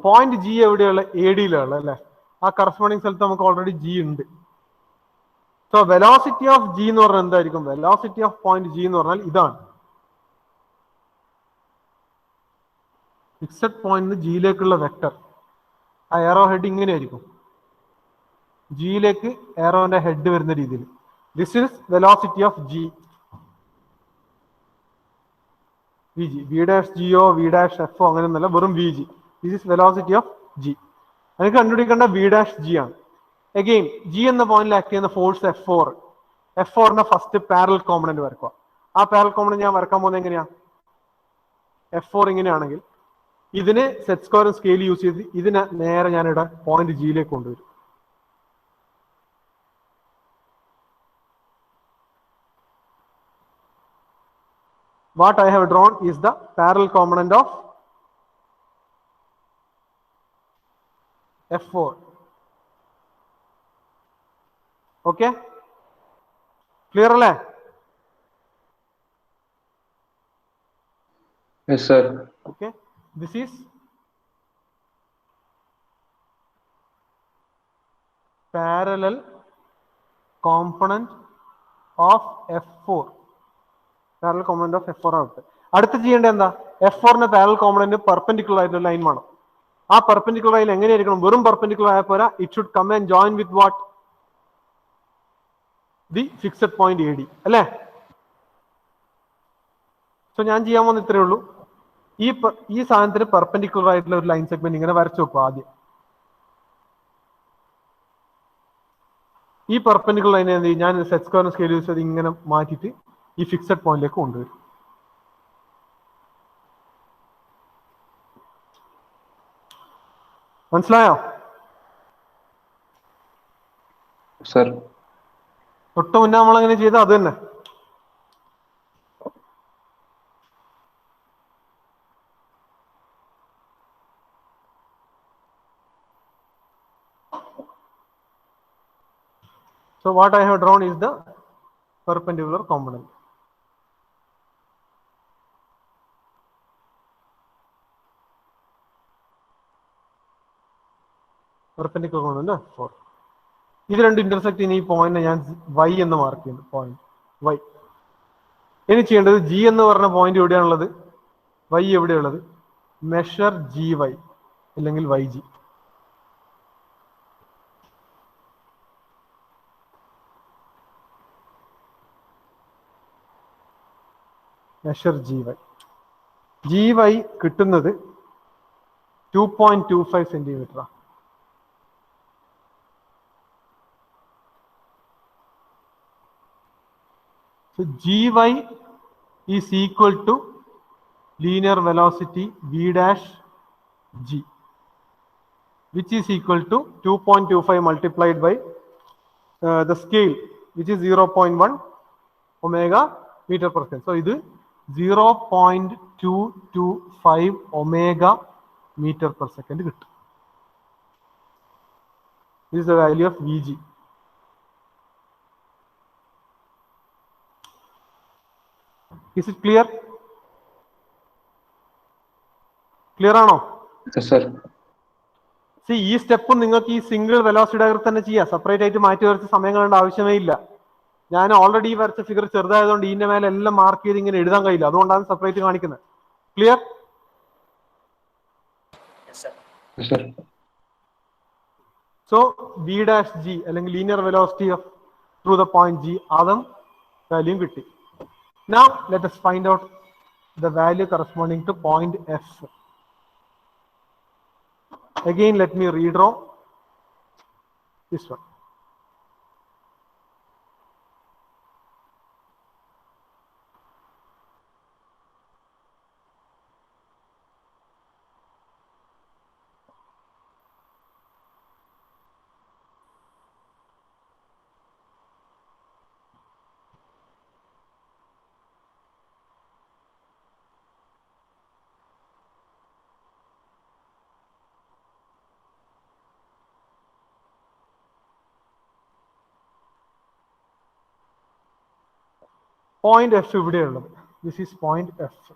പോയിന്റ് ജി എവിടെയുള്ള? എ ഡിയിലുള്ള അല്ലേ? ആ കറസ്പോണ്ടിങ് സ്ഥലത്ത് നമുക്ക് ഓൾറെഡി ജി ഉണ്ട്. സോ വെലോസിറ്റി ഓഫ് ജി എന്ന് പറഞ്ഞാൽ എന്തായിരിക്കും? വെലോസിറ്റി ഓഫ് പോയിന്റ് ജി എന്ന് പറഞ്ഞാൽ ഇതാണ്. ഫിക്സഡ് പോയിന്റ് ജിയിലേക്കുള്ള വെക്ടർ, ആ എറോ ഹെഡ് ഇങ്ങനെയായിരിക്കും. ജിയിലേക്ക് എറോന്റെ ഹെഡ് വരുന്ന രീതിയിൽ. This is velocity of G. V G, V dash ജിയോ വി ഡാഷ് എഫോ അങ്ങനെയൊന്നല്ല, വെറും V G. This is velocity of G. എനിക്ക് കണ്ടുപിടിക്കേണ്ട വി ഡാഷ് ജി ആണ്. അഗെയിൻ ജി എന്ന പോയിന്റിൽ ആക്ട് ചെയ്യുന്ന ഫോഴ്സ് F4. F4ന്റെ ഫസ്റ്റ് പാരലൽ കോമ്പണന്റ് വരക്കുക. ആ പാരലൽ കോമ്പണന്റ് ഞാൻ വരക്കാൻ പോകുന്നത് എങ്ങനെയാ? F4 ഇങ്ങനെയാണെങ്കിൽ ഇതിന് സെറ്റ് സ്ക്വയർ സ്കെയിൽ യൂസ് ചെയ്ത് ഇതിനെ നേരെ ഞാനിവിടെ പോയിന്റ് ജിയിലേക്ക് കൊണ്ടുവരും. What I have drawn is the parallel component of F4. Okay? Clear alle? Yes, sir. Okay. This is parallel component of F4. Parallel component of F4 ആണ്. അടുത്ത് ചെയ്യേണ്ടത് എന്താ? F4ന്റെ പാരലൽ കോമ്പണന്റ് പെർപെൻഡിക്കുലർ ആയിട്ടുള്ള ലൈൻ വേണം. ആ പെർപെൻഡിക്കുലർ ലൈൻ എങ്ങനെയായിരിക്കണം? വെറും പെർപെൻഡിക്കുലർ ആയ പോരാ, it should come and join with what? The fixed point AD അല്ലേ? സോ ഞാൻ ചെയ്യാൻ പോകുന്ന ഇത്രയേ ഉള്ളൂ. ഈ സാധനത്തിന് പെർപെൻഡിക്കുലർ ആയിട്ടുള്ള ഒരു ലൈൻ സെഗ്മെന്റ് ഇങ്ങനെ വരച്ചു വെക്കുക. ആദ്യം ഈ പെർപെൻഡിക്കുലർ ലൈൻ എന്ത് ചെയ്യും? ഞാൻ സെറ്റ് സ്ക്വയർ സ്കെയിൽ യൂസ് ചെയ്ത് ഇങ്ങനെ മാറ്റിയിട്ട് ഈ ഫിക്സഡ് പോയിന്റിലേക്ക് കൊണ്ടുവരും. മനസ്സിലായോ? സർ, തൊട്ട് മുന്നേ നമ്മളെങ്ങനെ ചെയ്ത അത് തന്നെ. So what I have drawn is the perpendicular component. Perpendicular component 4. ഇത് രണ്ട് ഇന്റർസെക്ട് ചെയ്യുന്ന ഈ പോയിന്റ് ഞാൻ y എന്ന് മാർക്ക് ചെയ്യുന്നു. Point y. ഇനി ചെയ്യേണ്ടത് ജി എന്ന് പറഞ്ഞ പോയിന്റ് എവിടെയാണുള്ളത്? y എവിടെയുള്ളത്? മെഷർ GY അല്ലെങ്കിൽ YG. മെഷർ GY കിട്ടുന്നത് 2.25 സെന്റിമീറ്ററാണ്. So GY is equal to linear velocity V dash G, which is equal to 2.25 multiplied by the scale, which is 0.1 omega meter per second. So this 0.225 omega meter per second. This is the value of Vg. Is it clear? Clear ആണോ? Yes, sir. C ഈ സ്റ്റെപ്പും നിങ്ങൾക്ക് ഈ single velocity ഡയഗ്രത്തിൽ തന്നെ ചെയ്യാം. Separate ആയിട്ട് മാറ്റി വരച്ച സമയം കളയേണ്ട ആവശ്യമേ ഇല്ല. ഞാൻ ഓൾറെഡി വരച്ച ഫിഗർ ചെറുതായതുകൊണ്ട് ഇതിന്റെ മേലെ എല്ലാം മാർക്ക് ചെയ്ത് ഇങ്ങനെ എഴുതാൻ കഴിയില്ല. അതുകൊണ്ടാണ് സെപ്പറേറ്റ് കാണിക്കുന്നത്. Clear? Yes, sir. So V dash G അല്ലെങ്കിൽ linear velocity of through the point G, അതും വാല്യൂ കിട്ടി. Now let us find out the value corresponding to point F. Again, let me redraw this one. Point F ഇവിടെയുള്ളത്. This is point F.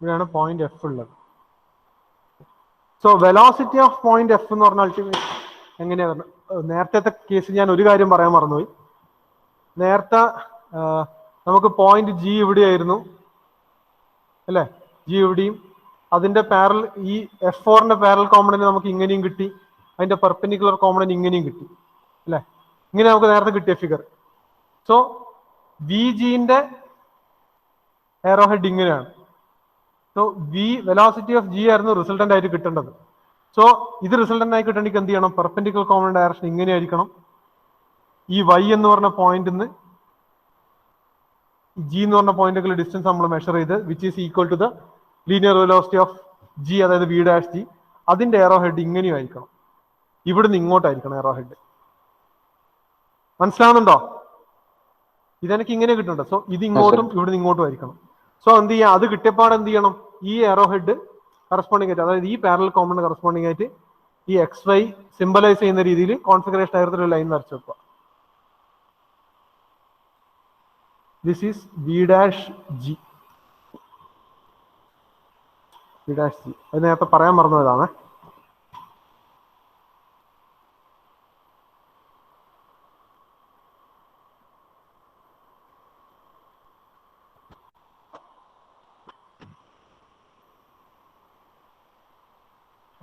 ഇവിടെയാണ് point F ഉള്ളത്. So velocity of point F എന്ന് പറഞ്ഞാൽ ultimate എങ്ങനെയാ പറഞ്ഞത്? നേരത്തെ കേസിൽ ഞാൻ ഒരു കാര്യം പറയാൻ മറന്നുപോയി. നേരത്തെ നമുക്ക് പോയിന്റ് ജി ഇവിടെയായിരുന്നു അല്ലെ? ജി ഇവിടെയും അതിന്റെ പാരൽ ഈ F4ന്റെ പാരൽ കോമ്പണന്റ് നമുക്ക് ഇങ്ങനെയും കിട്ടി, അതിന്റെ പെർപെൻഡിക്കുലർ കോമ്പണന്റ് ഇങ്ങനെയും കിട്ടി അല്ലെ? ഇങ്ങനെ നമുക്ക് നേരത്തെ കിട്ടിയ ഫിഗർ. സോ വി ജിന്റെ എയറോ ഹെഡ് ഇങ്ങനെയാണ്. സോ വെലോസിറ്റി ഓഫ് ജി ആയിരുന്നു റിസൾട്ടന്റ് ആയിട്ട് കിട്ടേണ്ടത്. സോ ഇത് റിസൾട്ടന്റ് ആയി കിട്ടണമെങ്കിൽ എന്ത് ചെയ്യണം? പെർപെൻഡിക്കുലർ കോമ്പണന്റ് ഡയറക്ഷൻ ഇങ്ങനെ ആയിരിക്കണം. ഈ y എന്ന് പറഞ്ഞ പോയിന്റിൽ ജി എന്ന് പറഞ്ഞ പോയിന്റുകളുടെ ഡിസ്റ്റൻസ് നമ്മൾ മെഷർ ചെയ്ത് which is equal to the linear velocity of G, അതായത് വി ഡാഷ് ജി. അതിന്റെ എയറോ ഹെഡ് ഇങ്ങനെയും ആയിരിക്കണം, ഇവിടുന്ന് ഇങ്ങോട്ടായിരിക്കണം എയറോ ഹെഡ്. മനസ്സിലാവുന്നുണ്ടോ? ഇതെനിക്ക് ഇങ്ങനെ കിട്ടുന്നുണ്ട്. സോ ഇത് ഇങ്ങോട്ടും ഇവിടുന്ന് ഇങ്ങോട്ടും ആയിരിക്കണം. സോ എന്ത് ചെയ്യാം? അത് കിട്ടിയപ്പാട് എന്ത് ചെയ്യണം? ഈ എയറോ ഹെഡ് കറസ്പോണ്ടിങ് ആയിട്ട്, അതായത് ഈ പാരലൽ കോമ്പണന്റ് കറസ്പോണ്ടിങ് ആയിട്ട് ഈ XY സിംബലൈസ് ചെയ്യുന്ന രീതിയിൽ കോൺഫിഗറേഷൻ ഡയഗ്രത്തിൽ ഒരു ലൈൻ വരച്ചു വെക്കുക. This is V dash G. V dash G അത് നേരത്തെ പറയാൻ മറന്നതാണ്.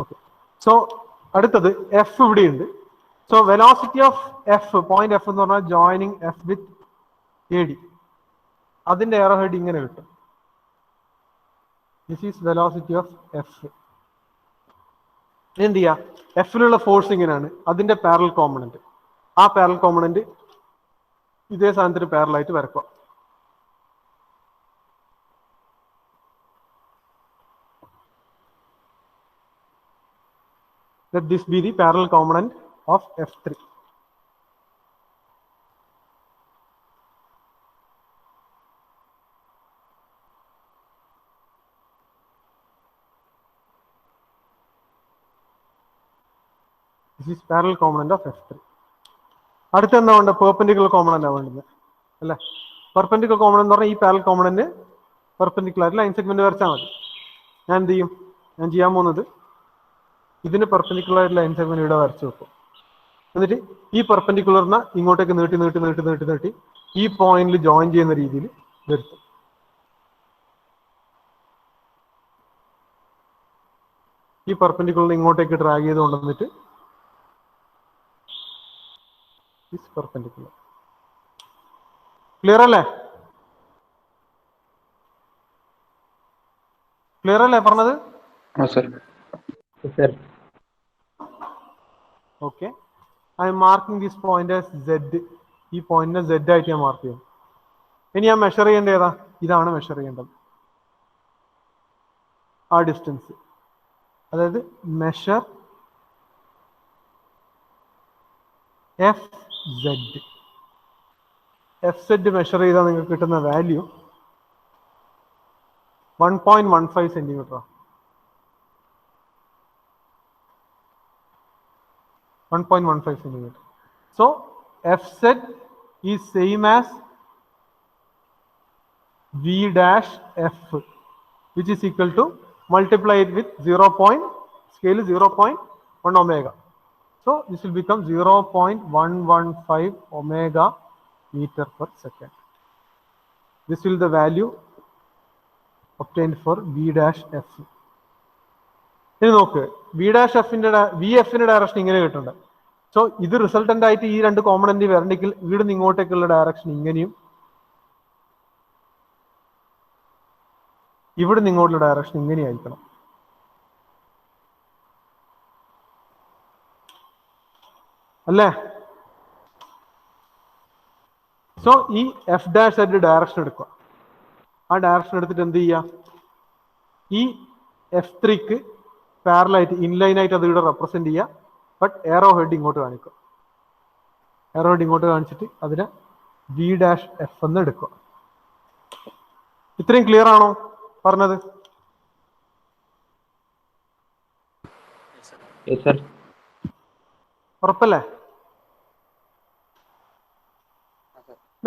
ഓക്കെ. സോ അടുത്തത് എഫ് ഇവിടെയുണ്ട്. So velocity of F, point F എന്ന് പറഞ്ഞാൽ joining F with A D, അതിന്റെ എയറോ ഹെഡ് ഇങ്ങനെ കിട്ടും. This is velocity of F. എന്ത് ചെയ്യാ? എഫിലുള്ള ഫോഴ്സ് ഇങ്ങനെയാണ്, അതിന്റെ പാരലൽ കോമ്പണന്റ്, ആ പാരലൽ കോമ്പണന്റ് ഇതേ സാധനത്തിന് പാരലായിട്ട് വരക്കുക. Let this be the parallel component of F3. This is parallel component of F3. അടുത്ത എന്താ വേണ്ടത്? പെർപെൻഡിക്കുലർ കോമ്പണന്റ് ആണ് വേണ്ടത് അല്ലെ? പെർപെൻഡിക്കുലർ കോമ്പണന്റ് എന്ന് പറഞ്ഞാൽ ഈ parallel component perpendicular line segment വരച്ചാൽ മതി. ഞാൻ എന്ത് ചെയ്യും? ഞാൻ ചെയ്യാൻ പോകുന്നത് ഇതിന് പെർപെൻഡിക്കുലർ ആയിട്ട് ലൈൻ സെഗ്മെന്റ് ഇവിടെ വരച്ചു വെക്കും. എന്നിട്ട് ഈ പെർപെൻഡിക്കുലറിനെ ഇങ്ങോട്ടേക്ക് നീട്ടി നീട്ടി നീട്ടി നീട്ടി നീട്ടി ഈ പോയിന്റിൽ ജോയിൻ ചെയ്യുന്ന രീതിയിൽ വരുത്തും. ഈ പെർപെൻഡിക്കുലർ ഇങ്ങോട്ടേക്ക് ഡ്രാഗ് ചെയ്ത് കൊണ്ടുവന്നിട്ട് പെർപെൻഡിക്കുലർ. ക്ലിയർ അല്ലേ? ക്ലിയർ അല്ലേ പറഞ്ഞത്? Okay. I M marking this point as Z. ഈ പോയിന്റിനെ Z ആയിട്ട് ഞാൻ മാർക്ക് ചെയ്യും. ഇനി ഞാൻ മെഷർ ചെയ്യേണ്ടത് ഏതാ? ഇതാണ് മെഷർ ചെയ്യേണ്ടത്, ആ ഡിസ്റ്റൻസ്. അതായത് മെഷർ FZ. FZ മെഷർ ചെയ്താൽ നിങ്ങൾക്ക് കിട്ടുന്ന value 1.15 centimeter. 1.15 centimeter. So Fz is same as V dash F, which is equal to multiply it with 0. Scale is 0.1 omega. So this will become 0.115 omega meter per second. This will be the value obtained for V dash F. ഇനി നോക്ക്, V dash എഫിന്റെ direction ഇങ്ങനെ കിട്ടുന്നുണ്ട്. So ഇത് resultant ആയിട്ട് ഈ രണ്ട് component വരണമെങ്കിൽ ഇവിടുന്ന് ഇങ്ങോട്ടേക്കുള്ള ഡയറക്ഷൻ ഇങ്ങനെയും ഇവിടുന്ന് ഇങ്ങോട്ടുള്ള ഡയറക്ഷൻ ഇങ്ങനെയായിരിക്കണം. അല്ലേ? സോ ഈ എഫ് ഡാഷ് ആയിട്ട് ഡയറക്ഷൻ എടുക്കുക. ആ ഡയറക്ഷൻ എടുത്തിട്ട് എന്ത് ചെയ്യുക? ഈ F3ക്ക് പാരലായിട്ട് ഇൻലൈനായിട്ട് അത് ഇവിടെ റെപ്രസെന്റ് ചെയ്യുക. ബട്ട് എയറോ ഹെഡ് ഇങ്ങോട്ട് കാണിക്കുക. എയറോ ഹെഡ് ഇങ്ങോട്ട് കാണിച്ചിട്ട് അതിനെ വി ഡാഷ് എഫ് എന്ന് എടുക്കുക. ഇത്രയും ക്ലിയർ ആണോ പറഞ്ഞത്? ഉറപ്പല്ലേ?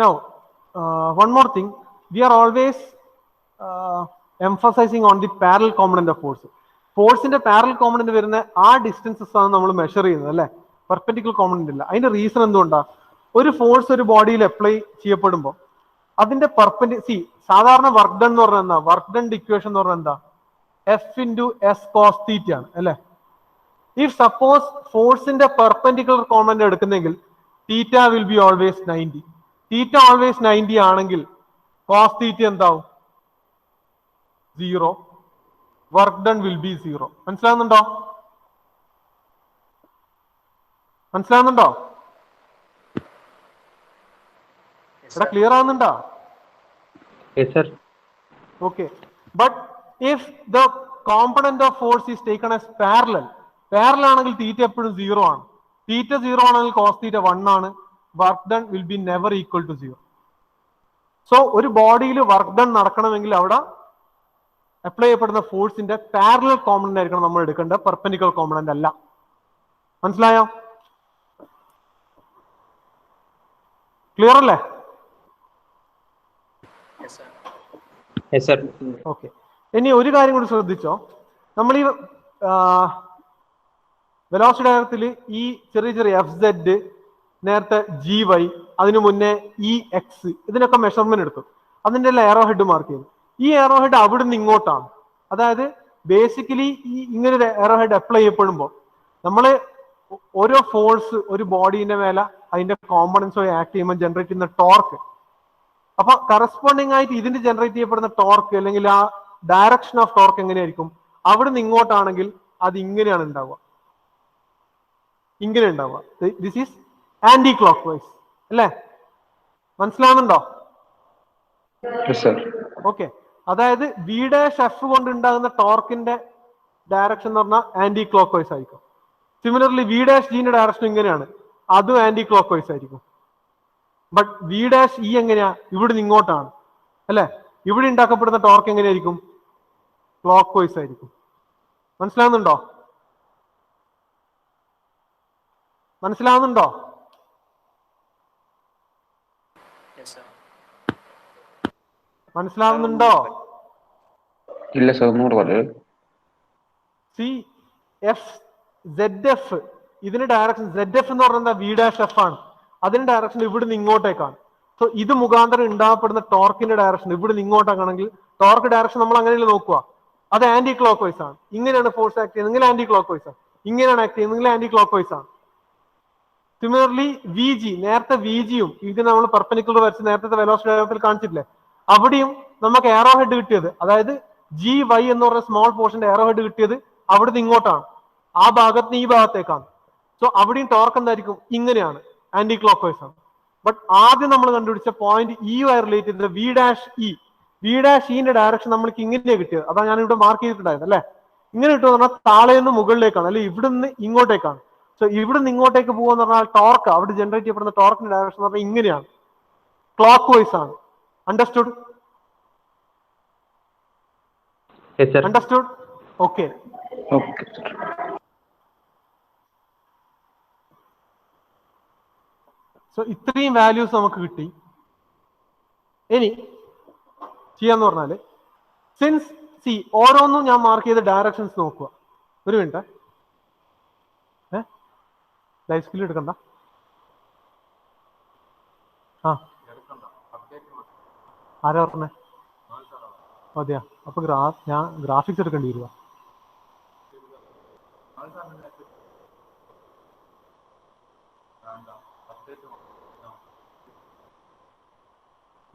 Now, one more thing, we are always emphasizing on the parallel component of force. ഫോഴ്സിന്റെ പാരലൽ കോമ്പണന്റ് വരുന്ന ആ ഡിസ്റ്റൻസസ് ആണ് നമ്മൾ മെഷർ ചെയ്യുന്നത്, അല്ലെ? പെർപെൻഡിക്കുലർ കോമ്പണന്റ് ഇല്ല. അതിന്റെ റീസൺ എന്തുകൊണ്ടാ? ഒരു ഫോഴ്സ് ഒരു ബോഡിയിൽ അപ്ലൈ ചെയ്യപ്പെടുമ്പോൾ അതിന്റെ സാധാരണ വർക്ക് ഡൺ എന്ന് പറഞ്ഞാൽ എന്താ? വർക്ക് ഡൺ ഇക്വേഷൻ എന്ന് പറഞ്ഞാൽ എന്താ? F into S cos theta ആണ്, അല്ലെ? ഇഫ് സപ്പോസ് ഫോഴ്സിന്റെ പെർപെൻഡിക്കുലർ കോമ്പണന്റ് എടുക്കുന്നെങ്കിൽ theta will be always 90. Theta always 90 ആണെങ്കിൽ കോസ് തീറ്റ എന്താവും? 0. Work done will be 0. മനസ്സിലാവുന്നുണ്ടോ? മനസ്സിലാവുന്നുണ്ടോ? ഇവിടെ ക്ലിയർ ആവുന്നുണ്ടോ? Okay. But if the component of force is taken as parallel ആണെങ്കിൽ തീറ്റ എപ്പോഴും 0 ആണ്. തീറ്റ 0 ആണെങ്കിൽ കോസ് തീറ്റ 1 ആണ്. Work done will be never equal to 0. So ഒരു ബോഡിയിൽ വർക്ക് ഡൺ നടക്കണമെങ്കിൽ അവിടെ അപ്ലൈ ചെയ്യപ്പെടുന്ന ഫോഴ്സിന്റെ പാരലൽ കോമ്പണന്റ് ആയിരിക്കണം നമ്മൾ എടുക്കേണ്ടത്, പെർപെൻഡിക്കുലർ കോമ്പണന്റ് അല്ല. മനസ്സിലായോ? ക്ലിയർ അല്ലേ? ഓക്കെ. ഇനി ഒരു കാര്യം കൂടി ശ്രദ്ധിച്ചോ. നമ്മൾ ഈ വെലോസിറ്റി ഡയഗ്രത്തിൽ ഈ ചെറിയ ചെറിയ FZ, നേരത്തെ GY, അതിനു മുന്നേ EX, ഇതിനൊക്കെ മെഷർമെന്റ് എടുത്തു. അതിന്റെ എല്ലാം എയറോ ഹെഡ് മാർക്ക് ചെയ്തു. ഈ എയറോ ഹെഡ് അവിടുന്ന് ഇങ്ങോട്ടാണ്. അതായത് ബേസിക്കലി ഈ ഇങ്ങനെ ഒരു എയറോ ഹെഡ് അപ്ലൈ ചെയ്യപ്പെടുമ്പോൾ നമ്മൾ ഓരോ ഫോഴ്സ് ഒരു ബോഡീന്റെ മേലെ അതിന്റെ കോമ്പണൻസ് ആക്ട് ചെയ്യുമ്പോൾ ജനറേറ്റ് ചെയ്യുന്ന ടോർക്ക്, അപ്പൊ കറസ്പോണ്ടിങ് ആയിട്ട് ഇതിന് ജനറേറ്റ് ചെയ്യപ്പെടുന്ന ടോർക്ക് അല്ലെങ്കിൽ ആ ഡയറക്ഷൻ ഓഫ് ടോർക്ക് എങ്ങനെയായിരിക്കും? അവിടുന്ന് ഇങ്ങോട്ടാണെങ്കിൽ അത് ഇങ്ങനെയാണ് ഉണ്ടാവുക, ഇങ്ങനെ ഉണ്ടാവുക. This is anticlockwise, അല്ലേ? മനസ്സിലാവുന്നുണ്ടോ? ഓക്കെ. അതായത് വി ഡാഷ് എഫ് കൊണ്ട് ഉണ്ടാകുന്ന ടോർക്കിന്റെ ഡയറക്ഷൻ എന്ന് പറഞ്ഞാൽ ആന്റി ക്ലോക്ക് വൈസ് ആയിരിക്കും. സിമിലർലി വി ഡാഷ് ജിന്റെ ഡയറക്ഷൻ ഇങ്ങനെയാണ്, അതും ആന്റി ക്ലോക്ക് വൈസ് ആയിരിക്കും. ബട്ട് വി ഡാഷ് ഇ എങ്ങനെയാ? ഇവിടുന്ന് ഇങ്ങോട്ടാണ്, അല്ലെ? ഇവിടെ ഉണ്ടാക്കപ്പെടുന്ന ടോർക്ക് എങ്ങനെയായിരിക്കും? ക്ലോക്ക് വൈസ് ആയിരിക്കും. മനസ്സിലാവുന്നുണ്ടോ? മനസ്സിലാവുന്നുണ്ടോ? മനസ്സിലാവുന്നുണ്ടോ? ഇല്ല സർ, ഒന്നുകൂടെ പറയൂ. സി എഫ് സെഡ് എഫ്, ഇതിന്റെ ഡയറക്ഷൻ ZF എന്ന് പറഞ്ഞാൽ വി ഡാഷ് എഫ് ആണ്. അതിന്റെ ഡയറക്ഷൻ ഇവിടുന്ന് ഇങ്ങോട്ടേക്കാണ്. സോ ഇത് മുഖാന്തരം ഉണ്ടാകപ്പെടുന്ന ടോർക്കിന്റെ ഡയറക്ഷൻ ഇവിടുന്ന് ഇങ്ങോട്ടാണെങ്കിൽ ടോർക്ക് ഡയറക്ഷൻ നമ്മൾ അങ്ങനെയല്ല നോക്കുക, അത് ആന്റി ക്ലോക്ക് വൈസ് ആണ്. ഇങ്ങനെയാണ് ഫോഴ്സ് ആക്ട് ചെയ്യുന്നതെങ്കിൽ ആന്റി ക്ലോക്ക് വൈസ് ആണ്, ഇങ്ങനെയാണ് ആക്ട് ചെയ്യുന്നതെങ്കിൽ ആന്റി ക്ലോക്ക് വൈസ് ആണ്. സിമിലർലി വി ജി, നേരത്തെ വി ജിയും ഇത് നമ്മൾ പെർപെൻഡിക്കുലർ വരച്ച് നേരത്തെ വെലോസിറ്റി ഡയഗ്രത്തിൽ കാണിച്ചിട്ടില്ലേ? അവിടെയും നമുക്ക് എയറോ ഹെഡ് കിട്ടിയത്, അതായത് GY എന്ന് പറഞ്ഞ സ്മോൾ പോർഷന്റെ എയറോ ഹെഡ് കിട്ടിയത് അവിടുന്ന് ഇങ്ങോട്ടാണ്, ആ ഭാഗത്ത് ഈ ഭാഗത്തേക്കാണ്. സോ അവിടെയും ടോർക്ക് എന്തായിരിക്കും? ഇങ്ങനെയാണ്, ആന്റി ക്ലോക്ക് വൈസ് ആണ്. ബട്ട് ആദ്യം നമ്മൾ കണ്ടുപിടിച്ച പോയിന്റ് ഇയുമായി റിലേറ്റ് ചെയ്തത് വി ഡാഷ് ഇന്റെ ഡയറക്ഷൻ നമ്മൾക്ക് ഇങ്ങനെയാണ് കിട്ടിയത്. അതാണ് ഞാൻ ഇവിടെ മാർക്ക് ചെയ്തിട്ടുണ്ടായത്, അല്ലെ? ഇങ്ങനെ കിട്ടുമെന്ന് പറഞ്ഞാൽ താഴെ നിന്ന് മുകളിലേക്കാണ്, അല്ലെ ഇവിടുന്ന് ഇങ്ങോട്ടേക്കാണ്. സോ ഇവിടുന്ന് ഇങ്ങോട്ടേക്ക് പോകുമെന്ന് പറഞ്ഞാൽ ടോർക്ക്, അവിടെ ജനറേറ്റ് ചെയ്യപ്പെടുന്ന ടോർക്കിന്റെ ഡയറക്ഷൻ എന്ന് പറഞ്ഞാൽ ഇങ്ങനെയാണ്, ക്ലോക്ക് വൈസ് ആണ്. Understood? Yes, sir. Understood? Okay. Okay. So ഇത്രയും വാല്യൂസ് നമുക്ക് കിട്ടി. ഇനി ചെയ്യാന്ന് പറഞ്ഞാല് സിൻസ് സി ഓരോന്നും ഞാൻ മാർക്ക് ചെയ്ത ഡയറക്ഷൻസ് നോക്കുക. ഒരു മിനിറ്റ്, ലൈഫ് സ്കിൽ എടുക്കണ്ട. ആ ആരാ പറഞ്ഞേ? അതെയാ, അപ്പൊ ഞാൻ ഗ്രാഫിക്സ് എടുക്കേണ്ടി വരുക.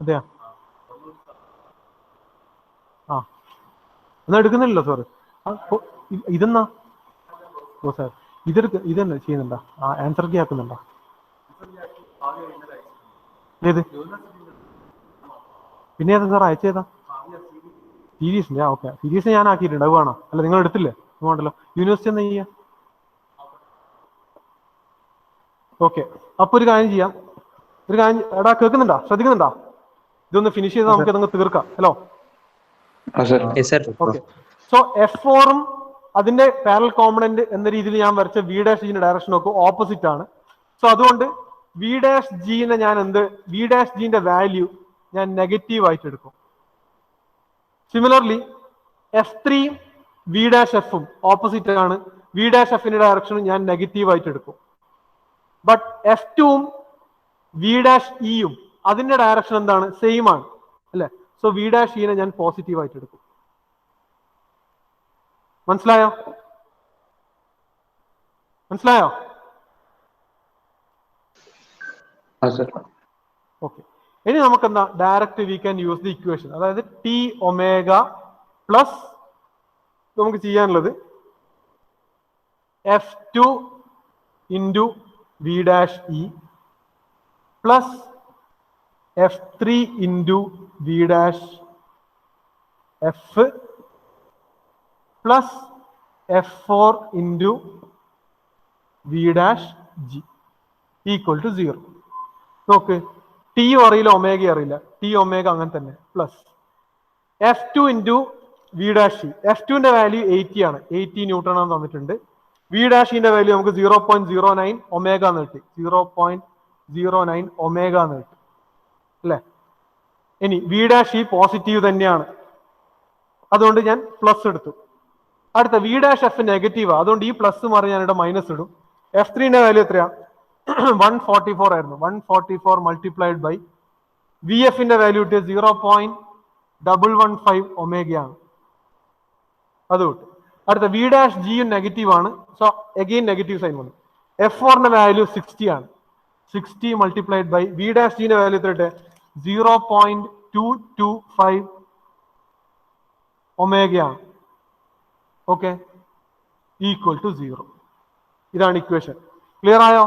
അതെയാ, ആ എന്നാ എടുക്കുന്നില്ലല്ലോ സാറ്. ഇതെന്നാ? ഓ സാർ ഇതെന്നാ ചെയ്യുന്നുണ്ടോ? ആ ആൻസർ കീ ആക്കുന്നുണ്ടോ? ഏത് പിന്നെ ഏതാ സാർ അയച്ചേതാ? സീരീസിന്റെ? ഓക്കെ, സീരീസ് ഞാൻ ആക്കിയിട്ടുണ്ട്. അത് വേണോ? അല്ല നിങ്ങൾ എടുത്തില്ലേ? വേണ്ടല്ലോ. യൂണിവേഴ്സിറ്റി എന്നാ ചെയ്യാം. ഓക്കെ, അപ്പൊ ഒരു കാര്യം ചെയ്യാം. എടാ കേൾക്കുന്നുണ്ടോ? ശ്രദ്ധിക്കുന്നുണ്ടോ? ഇതൊന്ന് ഫിനിഷ് ചെയ്ത് നമുക്ക് ഇതൊന്ന് തീർക്കാം. ഹലോ. ഓക്കെ, സോ F4ഉം അതിന്റെ പാരലൽ കോമ്പണന്റ് എന്ന രീതിയിൽ ഞാൻ വരച്ച വി ഡാഷ് ജിന്റെ ഡയറക്ഷൻ നോക്കും ഓപ്പോസിറ്റ് ആണ്. സോ അതുകൊണ്ട് വി ഡാഷ് ജിനെ ഞാൻ വി ഡാഷ് ജിന്റെ വാല്യൂ ഞാൻ നെഗറ്റീവ് ആയിട്ട് എടുക്കും. സിമിലർലി F3 വി ഡാഷ് എഫും ഓപ്പോസിറ്റ് ആണ്. വി ഡാഷ് എഫിന്റെ ഡയറക്ഷനും ഞാൻ നെഗറ്റീവ് ആയിട്ട് എടുക്കും. ബട്ട് F2ഉം വി ഡാഷ് ഇയും അതിന്റെ ഡയറക്ഷൻ എന്താണ്? സെയിം ആണ് അല്ലെ? സോ വി ഡാഷ് ഇനെ ഞാൻ പോസിറ്റീവ് ആയിട്ട് എടുക്കും. മനസ്സിലായോ? ഓക്കെ, ഇനി നമുക്ക് എന്താ direct we can use the equation. അതായത് ടി ഒമേഗ പ്ലസ് നമുക്ക് ചെയ്യാനുള്ളത് F2 into V dash E plus F3 into V dash F plus F4 into V dash G equal to 0. നോക്ക്, ടിയും അറിയില്ല ഒമേഗയും അറിയില്ല. ടി ഒമേഗ അങ്ങനെ തന്നെ plus F2 into V dash E. F2ന്റെ വാല്യൂ 80 ആണ്. 80 ന്യൂട്ടൺ ആണ് തന്നിട്ടുണ്ട്. വി ഡാഷ് ഇന്റെ വാല്യൂ നമുക്ക് 0.09 ഒമേഗ എന്ന് കിട്ടി. 0.09 ഒമേഗ എന്ന് കിട്ടി അല്ലെ? ഇനി വി ഡാഷ് ഇ പോസിറ്റീവ് തന്നെയാണ്, അതുകൊണ്ട് ഞാൻ പ്ലസ് എടുത്തു. അടുത്ത വി ഡാഷ് എഫ് നെഗറ്റീവ്, അതുകൊണ്ട് ഈ പ്ലസ് മാറി ഞാൻ ഇവിടെ മൈനസ് ഇടും. F3ന്റെ വാല്യൂ എത്രയാ? 144 ആയിരുന്നു. 144 മൾട്ടിപ്ലൈഡ് ബൈ വി എഫിന്റെ വാല്യൂ കിട്ടിയ 0.115 ഒമേഗയാണ്. അത് കിട്ടും. അടുത്ത വി ഡാഷ് ജിയും നെഗറ്റീവ് ആണ്. സോ അഗെയിൻ നെഗറ്റീവ് സൈൻ വന്നു. F4ന്റെ വാല്യൂ 60 ആണ്. 60 മൾട്ടിപ്ലൈഡ് ബൈ വി ഡാഷ് ജിന്റെ വാല്യൂ എത്ര? 0.225 ഒമേഗയാണ്. Okay, equal to 0. ഇതാണ് ഇക്വേഷൻ. ക്ലിയർ ആയോ?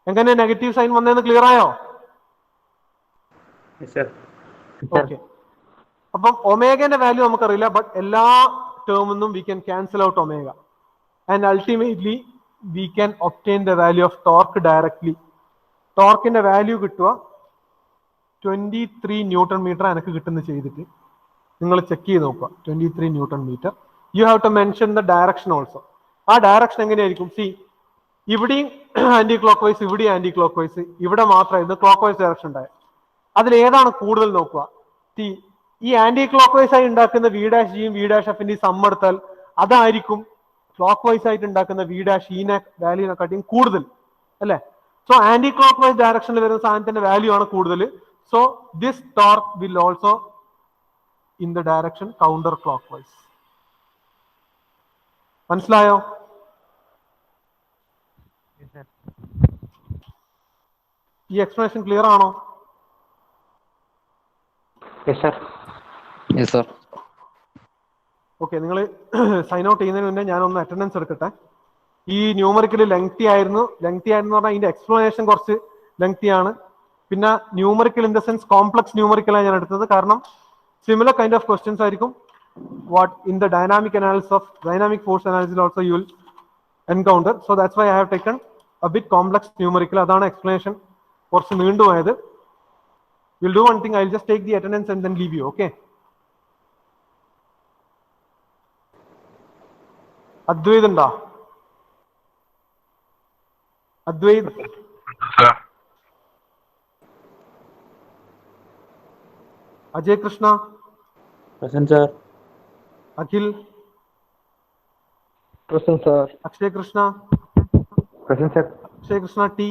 എങ്ങനെ നെഗറ്റീവ് സൈൻ വന്നതെന്ന് ക്ലിയർ ആയോ? ഓക്കെ, അപ്പം ഒമേഗന്റെ വാല്യൂ നമുക്കറിയില്ല, ബട്ട് എല്ലാ ടേമിന്നും we can cancel out omega and ultimately we can obtain the value of torque directly. ടോർക്കിന്റെ വാല്യൂ കിട്ടുക 23 ന്യൂട്ടൺ മീറ്റർ എനിക്ക് കിട്ടുന്ന ചെയ്തിട്ട് നിങ്ങൾ ചെക്ക് ചെയ്ത് നോക്കുക. 23 newton metre. You have to mention the direction also. ആ ഡയറക്ഷൻ എങ്ങനെയായിരിക്കും? സി, ഇവിടെയും ആന്റി ക്ലോക്ക് വൈസ്, ഇവിടെയും ആന്റി ക്ലോക്ക് വൈസ്, ഇവിടെ മാത്രമായിരുന്നു ക്ലോക്ക് വൈസ് ഡയറക്ഷൻ ഉണ്ടായത്. അതിൽ ഏതാണ് കൂടുതൽ നോക്കുക? സി, ഈ ആന്റി ക്ലോക്ക് വൈസ് ആയി ഉണ്ടാക്കുന്ന വി ഡാഷ് ജിയും വി ഡാഷ് എഫിന്റെ സം എടുത്താൽ അതായിരിക്കും ക്ലോക്ക് വൈസ് ആയിട്ട് ഉണ്ടാക്കുന്ന വി ഡാഷ് ഇനെ വാല്യൂനെക്കാട്ടിയും കൂടുതൽ അല്ലെ? സോ ആന്റി ക്ലോക്ക് വൈസ് ഡയറക്ഷനിൽ വരുന്ന സാധനത്തിന്റെ വാല്യൂ ആണ് കൂടുതൽ. So this torque will also in the direction counter clock vice. മനസ്സിലായോ? ഈ എക്സ്പ്ലനേഷൻ ക്ലിയർ ആണോ? ഓക്കെ, നിങ്ങൾ സൈൻ ഔട്ട് ചെയ്യുന്നതിന് മുന്നേ ഞാനൊന്ന് അറ്റൻഡൻസ് എടുക്കട്ടെ. ഈ ന്യൂമറിക്കൽ ലെങ്തി ആയിരുന്നു പറഞ്ഞാൽ ഇതിന്റെ എക്സ്പ്ലനേഷൻ കുറച്ച് ലെങ്തി ആണ്. പിന്നെ numerical in the sense complex ന്യൂമറിക്കലാണ് ഞാൻ എടുത്തത്. കാരണം സിമിലർ കൈൻഡ് ഓഫ് ക്വസ്റ്റ്യൻസ് ആയിരിക്കും what in the dynamic analysis of dynamic force analysis also you will encounter. So that's why I have taken a bit complex numerical. Adana explanation കുറച്ച് നീണ്ടു പോയത്. We'll do one thing, I'll just take the attendance and then leave you. Okay, Advait ഉണ്ടോ? Advait, Ajay Krishna, present sir. Akhil, present sir. Akshay Krishna, present sir. Akshay Krishna T,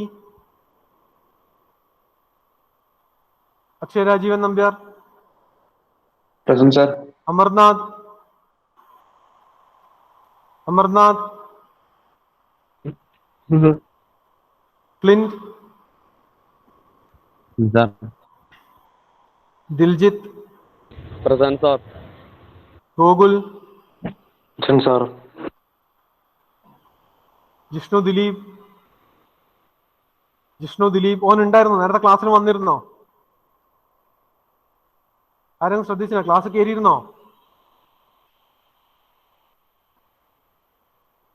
Akshay Rajeevan Nambiar, present sir. Amarnath, Amarnath, Clint, Diljith, present sir. Gokul, present sir. Jishnu Dileep, ഓൻ ഉണ്ടായിരുന്നോ? നേരത്തെ ക്ലാസ്സിൽ വന്നിരുന്നോ? ആരെങ്കിലും ശ്രദ്ധിച്ചില്ല? ക്ലാസ് കയറിയിരുന്നോ?